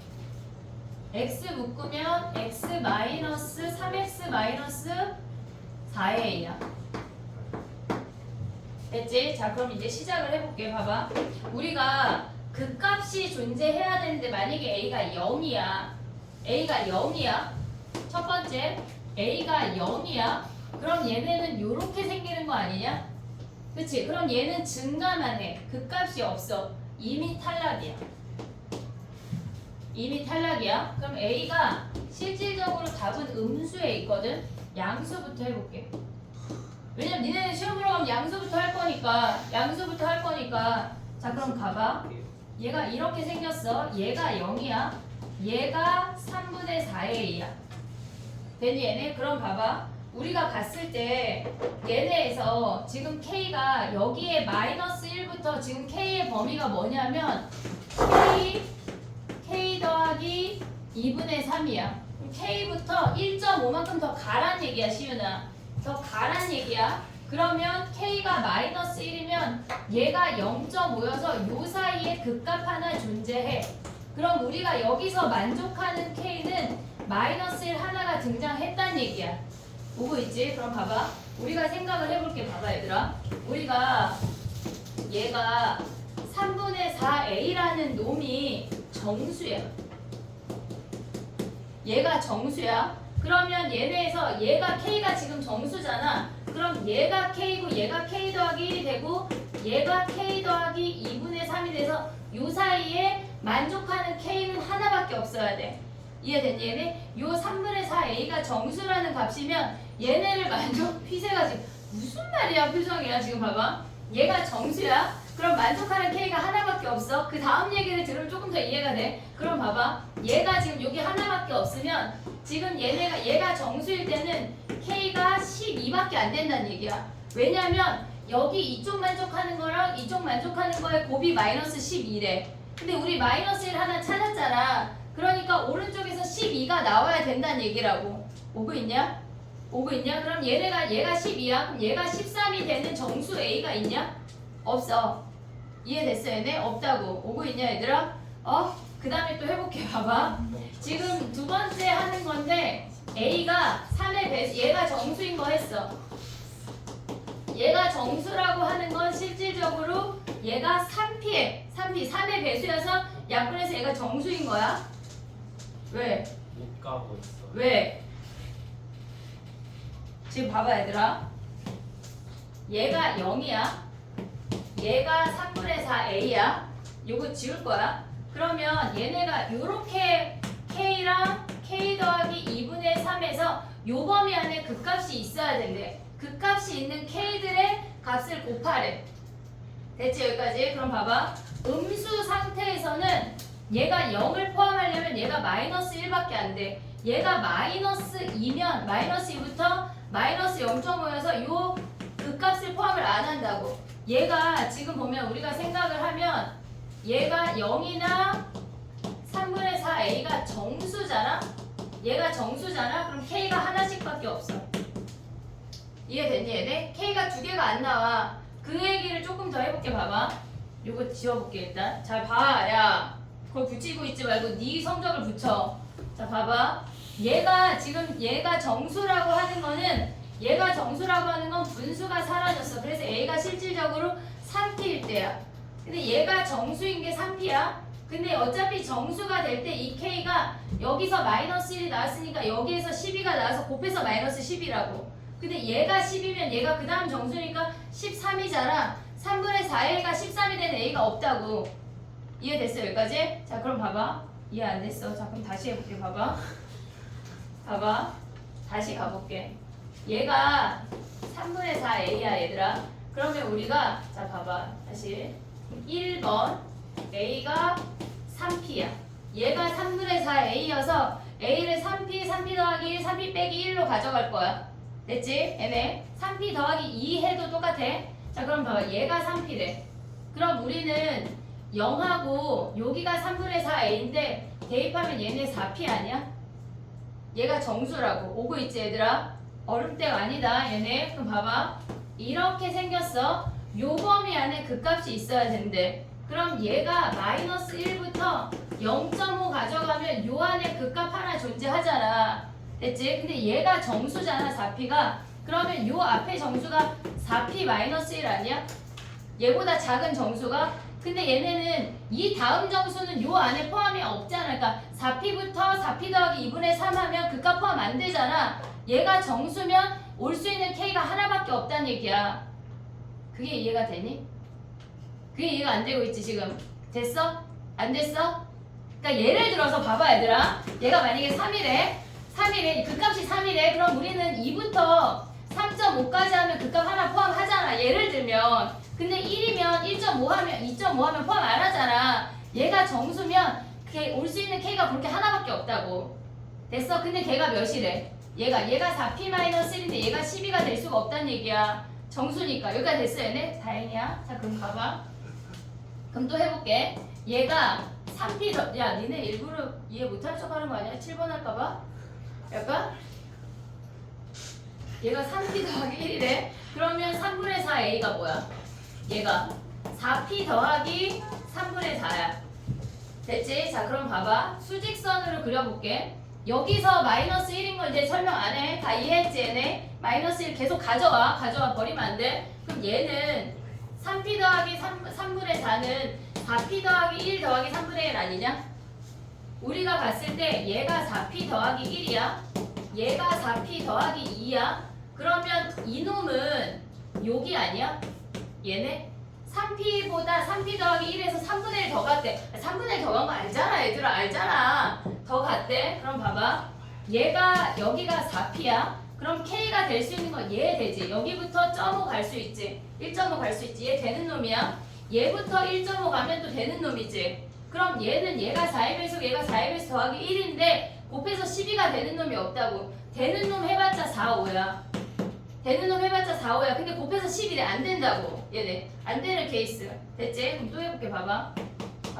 x 묶으면 x 마이너스 3x 마이너스 4a야. 됐지? 자 그럼 이제 시작을 해볼게. 봐봐. 우리가 그 값이 존재해야 되는데 만약에 a가 0이야. a가 0이야. 첫 번째 a가 0이야. 그럼 얘네는 요렇게 생기는 거 아니냐? 그치? 그럼 얘는 증가만 해. 그 값이 없어. 이미 탈락이야. 이미 탈락이야. 그럼 A가 실질적으로 답은 음수에 있거든. 양수부터 해볼게. 왜냐면 니네는 시험 보러 가면 양수부터 할 거니까. 양수부터 할 거니까. 자 그럼 가봐. 얘가 이렇게 생겼어. 얘가 0이야. 얘가 3분의 4A야. 됐니 얘네? 그럼 봐봐. 우리가 봤을 때 얘네에서 지금 K가 여기에 마이너스 1부터 지금 K의 범위가 뭐냐면 K 더하기 2분의 3이야. K부터 1.5만큼 더 가란 얘기야 시윤아. 더 가란 얘기야. 그러면 K가 마이너스 1이면 얘가 0.5여서 요 사이에 극값 하나 존재해. 그럼 우리가 여기서 만족하는 K는 마이너스 1 하나가 등장했단 얘기야. 오고 있지? 그럼 봐봐. 우리가 생각을 해볼게. 봐봐 얘들아. 우리가 얘가 3분의 4a라는 놈이 정수야. 얘가 정수야. 그러면 얘네에서 얘가 k가 지금 정수잖아. 그럼 얘가 k고 얘가 k 더하기 1이 되고 얘가 k 더하기 2분의 3이 돼서 요 사이에 만족하는 k는 하나밖에 없어야 돼. 이해됐니 얘네? 요 3분의 4a가 정수라는 값이면 얘네를 피세가 지금 무슨 말이야 표정이야 지금 봐봐. 얘가 정수야. 그럼 만족하는 k가 하나밖에 없어. 그 다음 얘기를 들으면 조금 더 이해가 돼. 그럼 봐봐. 얘가 지금 여기 하나밖에 없으면 지금 얘가 정수일 때는 k가 12밖에 안 된다는 얘기야. 왜냐면 여기 이쪽 만족하는 거랑 이쪽 만족하는 거에 곱이 마이너스 12래. 근데 우리 마이너스 1 하나 찾았잖아. 그러니까 오른쪽에서 12가 나와야 된다는 얘기라고. 오고 있냐? 오고 있냐? 그럼 얘가 12야. 그럼 얘가 13이 되는 정수 A가 있냐? 없어. 이해됐어 얘네? 없다고. 오고 있냐 얘들아? 그 다음에 또 해볼게. 봐봐. 지금 두 번째 하는 건데 A가 3의 배수, 얘가 정수인 거 했어. 얘가 정수라고 하는 건 실질적으로 얘가 3P에 3의 배수여서 약분해서 얘가 정수인 거야. 왜? 못 가고 있어. 왜? 지금 봐봐 얘들아. 얘가 0이야. 얘가 3분의 4 A야. 요거 지울 거야. 그러면 얘네가 요렇게 K랑 K 더하기 2분의 3에서 요 범위 안에 그 값이 있어야 된대. 그 값이 있는 K들의 값을 곱하래. 됐지 여기까지? 그럼 봐봐. 음수 상태에서는 얘가 0을 포함하려면 얘가 마이너스 1밖에 안 돼. 얘가 마이너스 2면 마이너스 2부터 마이너스 0.5여서 요 그 값을 포함을 안 한다고. 얘가 지금 보면 우리가 생각을 하면 얘가 0이나 3분의 4a가 정수잖아? 얘가 정수잖아? 그럼 k가 하나씩밖에 없어. 이해됐니 얘네? k가 두 개가 안 나와. 그 얘기를 조금 더 해볼게. 봐봐. 요거 지워볼게 일단. 잘 봐. 야 그걸 붙이고 있지 말고 네 성적을 붙여. 자 봐봐. 얘가 지금 얘가 정수라고 하는 거는 얘가 정수라고 하는 건 분수가 사라졌어. 그래서 A가 실질적으로 3P일 때야. 근데 얘가 정수인 게 3P야. 근데 어차피 정수가 될 때 이 K가 여기서 마이너스 1이 나왔으니까 여기에서 12가 나와서 곱해서 마이너스 10이라고. 근데 얘가 10이면 얘가 그 다음 정수니까 13이잖아. 3분의 4A가 13이 되는 A가 없다고. 이해됐어 여기까지? 자 그럼 봐봐. 이해 안 됐어. 자 그럼 다시 해볼게. 봐봐. 봐봐. 다시 가볼게. 얘가 3분의 4A야 얘들아. 그러면 우리가 자 봐봐. 다시 1번 A가 3P야. 얘가 3분의 4A여서 A를 3P 더하기 1, 3P 빼기 1로 가져갈 거야. 됐지? 얘네 3P 더하기 2 해도 똑같아. 자 그럼 봐봐. 얘가 3P래. 그럼 우리는 0하고 여기가 3분의 4A인데 대입하면 얘네 4P 아니야? 얘가 정수라고. 오고 있지 얘들아? 어렵대가 아니다 얘네. 그럼 봐봐. 이렇게 생겼어. 요 범위 안에 그 값이 있어야 된대. 그럼 얘가 마이너스 1부터 0.5 가져가면 요 안에 그 값 하나 존재하잖아. 됐지? 근데 얘가 정수잖아 4P가. 그러면 요 앞에 정수가 4P 마이너스 1 아니야? 얘보다 작은 정수가? 근데 얘네는 이 다음 정수는 요 안에 포함이 없잖아. 그러니까 4P부터 4P 더하기 2분의 3 하면 그 값 포함 안 되잖아. 얘가 정수면 올 수 있는 K가 하나밖에 없다는 얘기야. 그게 이해가 되니? 그게 이해가 안 되고 있지 지금. 됐어? 안 됐어? 그러니까 예를 들어서 봐봐 얘들아. 얘가 만약에 3이래 그 값이 3이래. 그럼 우리는 2부터 3.5까지 하면 그 값 하나 포함하잖아. 예를 들면. 근데 1이면 1.5 하면 2.5 하면 포함 안 하잖아. 얘가 정수면 올 수 있는 K가 그렇게 하나밖에 없다고. 됐어? 근데 걔가 몇이래? 얘가 4P-1인데 얘가 12가 될 수가 없다는 얘기야. 정수니까. 여기까지 됐어 얘네? 다행이야. 자 그럼 봐봐. 그럼 또 해볼게. 얘가 3P 더, 야 니네 일부러 이해 못하는 척 하는 거 아니야? 7번 할까봐? 약간? 얘가 3P 더하기 1이래. 그러면 3분의 4A가 뭐야? 얘가 4P 더하기 3분의 4야. 됐지? 자 그럼 봐봐. 수직선으로 그려볼게. 여기서 마이너스 1인 거 이제 설명 안 해. 다 이해했지 얘네? 마이너스 1 계속 가져와. 버리면 안 돼. 그럼 얘는 3P 더하기 3분의 4는 4P 더하기 1 더하기 3분의 1 아니냐? 우리가 봤을 때 얘가 4P 더하기 1이야. 얘가 4P 더하기 2야. 그러면 이놈은 여기 아니야? 얘네? 3P보다 3P 더하기 1에서 3분의 1 더 갔대. 3분의 1 더 간 거 알잖아 얘들아. 알잖아. 더 갔대. 그럼 봐봐. 얘가 여기가 4P야. 그럼 K가 될 수 있는 건 얘 되지. 여기부터 0.5 갈 수 있지. 1.5 갈 수 있지. 얘 되는 놈이야. 얘부터 1.5 가면 또 되는 놈이지. 그럼 얘는 얘가 4의 배수 얘가 4의 배수 더하기 1인데 곱해서 12가 되는 놈이 없다고. 되는 놈 해봤자 4, 5야. 되는 놈 해봤자 4, 5야. 근데 곱해서 12래. 안 된다고. 얘네. 안 되는 케이스. 됐지? 그럼 또 해볼게. 봐봐.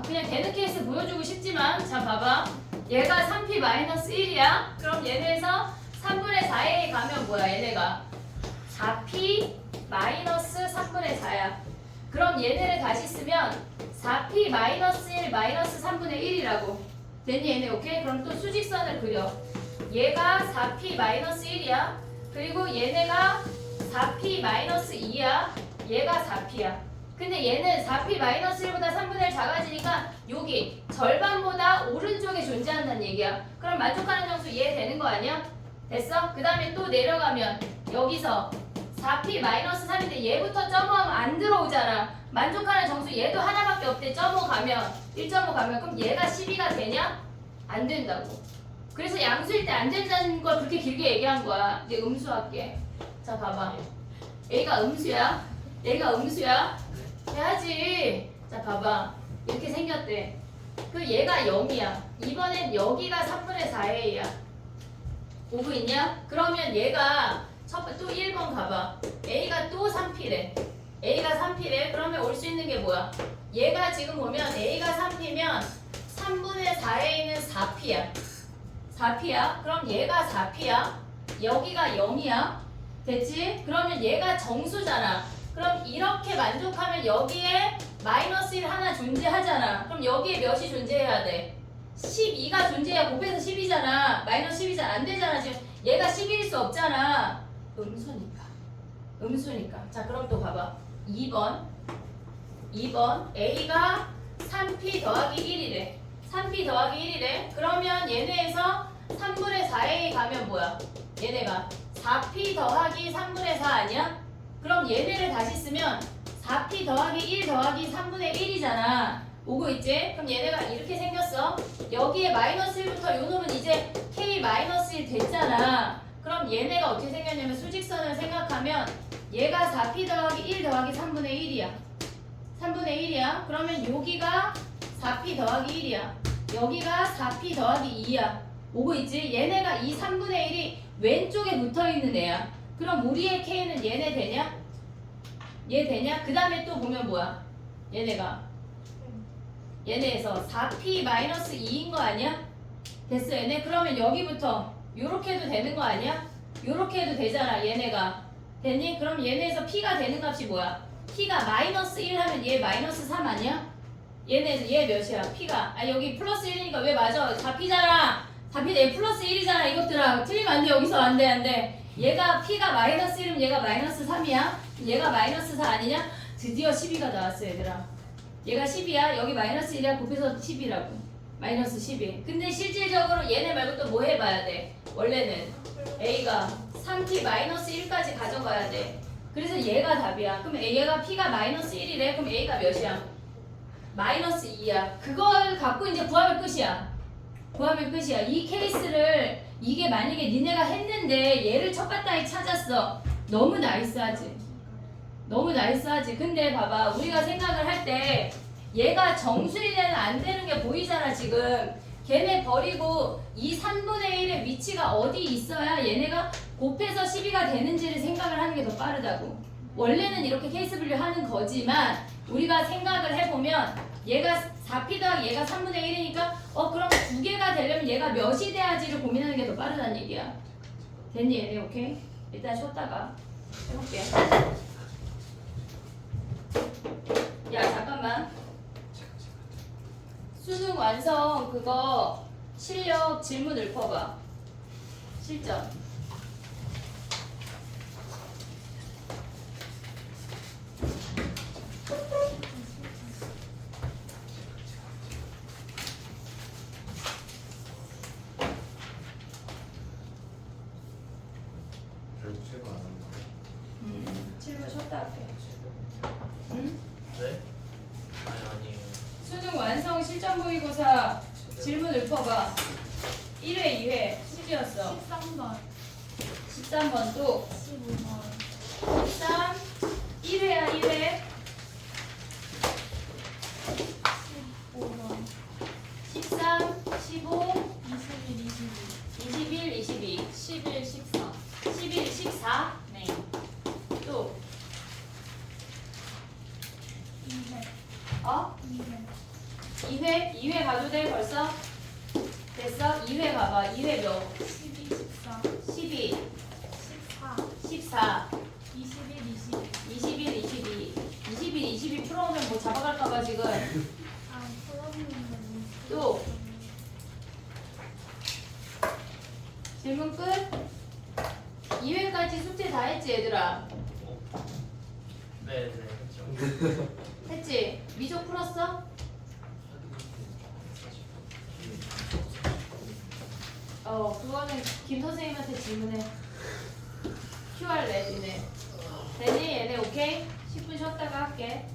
그냥 되는 케이스 보여주고 싶지만 자 봐봐. 얘가 3P-1이야. 그럼 얘네에서 3분의 4a 가면 뭐야 얘네가 4p 마이너스 3분의 4야. 그럼 얘네를 다시 쓰면 4p 마이너스 1 마이너스 3분의 1이라고. 됐니 얘네 오케이? 그럼 또 수직선을 그려. 얘가 4p 마이너스 1이야. 그리고 얘네가 4p 마이너스 2야. 얘가 4p야. 근데 얘는 4p 마이너스 1보다 3분의 1 작아지니까 여기 절반보다 오른쪽에 존재한다는 얘기야. 그럼 만족하는 정수 얘 되는 거 아니야? 됐어? 그 다음에 또 내려가면 여기서 4p 마이너스 3인데 얘부터 점오하면 안 들어오잖아. 만족하는 정수 얘도 하나밖에 없대. 점오 가면 1.5 가면 그럼 얘가 12가 되냐? 안 된다고. 그래서 양수일 때 안 된다는 걸 그렇게 길게 얘기한 거야. 이제 음수할게. 자 봐봐. A가 음수야? A가 음수야? 해야지. 자 봐봐. 이렇게 생겼대. 그 얘가 0이야. 이번엔 여기가 3분의 4A야. 오고 있냐? 그러면 얘가 또 1번 가봐. A가 또 3P래. A가 3P래. 그러면 올 수 있는 게 뭐야? 얘가 지금 보면 A가 3P면 3분의 4A는 4P야. 4P야. 그럼 얘가 4P야. 여기가 0이야. 됐지? 그러면 얘가 정수잖아. 그럼 이렇게 만족하면 여기에 마이너스 1 하나 존재하잖아. 그럼 여기에 몇이 존재해야 돼? 12가 존재해야 곱해서 10이잖아. 마이너스 10이잖아. 안 되잖아. 지금 얘가 10일 수 없잖아. 음수니까. 음수니까. 자 그럼 또 봐봐. 2번 A가 3P 더하기 1이래. 3P 더하기 1이래. 그러면 얘네에서 3분의 4A 가면 뭐야? 얘네가 4P 더하기 3분의 4 아니야? 그럼 얘네를 다시 쓰면 4P 더하기 1 더하기 3분의 1이잖아. 오고 있지? 그럼 얘네가 이렇게 생겼어. 여기에 마이너스 1부터 요 놈은 이제 K 마이너스 1 됐잖아. 그럼 얘네가 어떻게 생겼냐면 수직선을 생각하면 얘가 4P 더하기 1 더하기 3분의 1이야. 3분의 1이야. 그러면 여기가 4P 더하기 1이야. 여기가 4P 더하기 2야. 오고 있지? 얘네가 이 3분의 1이 왼쪽에 붙어있는 애야. 그럼 우리의 K는 얘네 되냐? 얘 되냐? 그 다음에 또 보면 뭐야? 얘네에서 4P 마이너스 2인 거 아니야? 됐어 얘네? 그러면 여기부터 요렇게 해도 되는 거 아니야? 요렇게 해도 되잖아 얘네가. 됐니? 그럼 얘네에서 P가 되는 값이 뭐야? P가 마이너스 1 하면 얘 마이너스 3 아니야? 얘네에서 얘 몇이야? P가 여기 플러스 1이니까 왜 맞아? 4P잖아. 4P 얘 플러스 1이잖아 이것들아. 틀리면 안 돼. 여기서 안 돼 안 돼. 얘가 P가 마이너스 1이면 얘가 마이너스 3이야? 얘가 마이너스 4 아니냐? 드디어 12가 나왔어 얘들아. 얘가 10이야. 여기 마이너스 1이야. 곱해서 10이라고. 마이너스 12. 근데 실질적으로 얘네 말고 또 뭐 해봐야 돼? 원래는 A가 3P 마이너스 1까지 가져가야 돼. 그래서 얘가 답이야. 그럼 얘가 P가 마이너스 1이래. 그럼 A가 몇이야? 마이너스 2야. 그걸 갖고 이제 구하면 끝이야. 구하면 끝이야. 이 케이스를 이게 만약에 니네가 했는데 얘를 첫바탕에 찾았어. 너무 나이스하지. 너무 나이스하지. 근데 봐봐. 우리가 생각을 할 때 얘가 정수리는 안 되는 게 보이잖아 지금. 걔네 버리고 이 3분의 1의 위치가 어디 있어야 얘네가 곱해서 12가 되는지를 생각을 하는 게 더 빠르다고. 원래는 이렇게 케이스 분류 하는 거지만 우리가 생각을 해보면 얘가 4P 더하기 얘가 3분의 1이니까 그럼 두 개가 되려면 얘가 몇이 돼야지를 고민하는 게 더 빠르다는 얘기야. 됐니 얘네? 오케이? 일단 쉬었다가 해볼게. 야 잠깐만. 수능 완성 그거 실력 질문 읊어봐. 실전. 결국 최고 안 한다. 질문 쉬었다 할게. 응? 네? 아니에요. 수능 완성 실전 모의고사 질문 읊어봐. 1회, 2회 숙제였어. 13번, 13번 또 15번, 13 1회야 1회 15번, 13 15 21, 22, 21 22 11, 14. 11 14 네. 또 200, 2회 2회 가도 돼 벌써? 됐어? 2회 가봐. 2회 몇? 12, 14, 12 14 21, 22. 21, 22 21, 22 풀어오면 뭐 잡아갈까봐 지금 아, 풀어보는데 또. 질문 끝? 2회까지 숙제 다 했지 얘들아? 네네 그렇죠. 했지? 미적 풀었어? 그거는 김 선생님한테 질문해. QR 내지네. 되니? 얘네 오케이? 10분 쉬었다가 할게.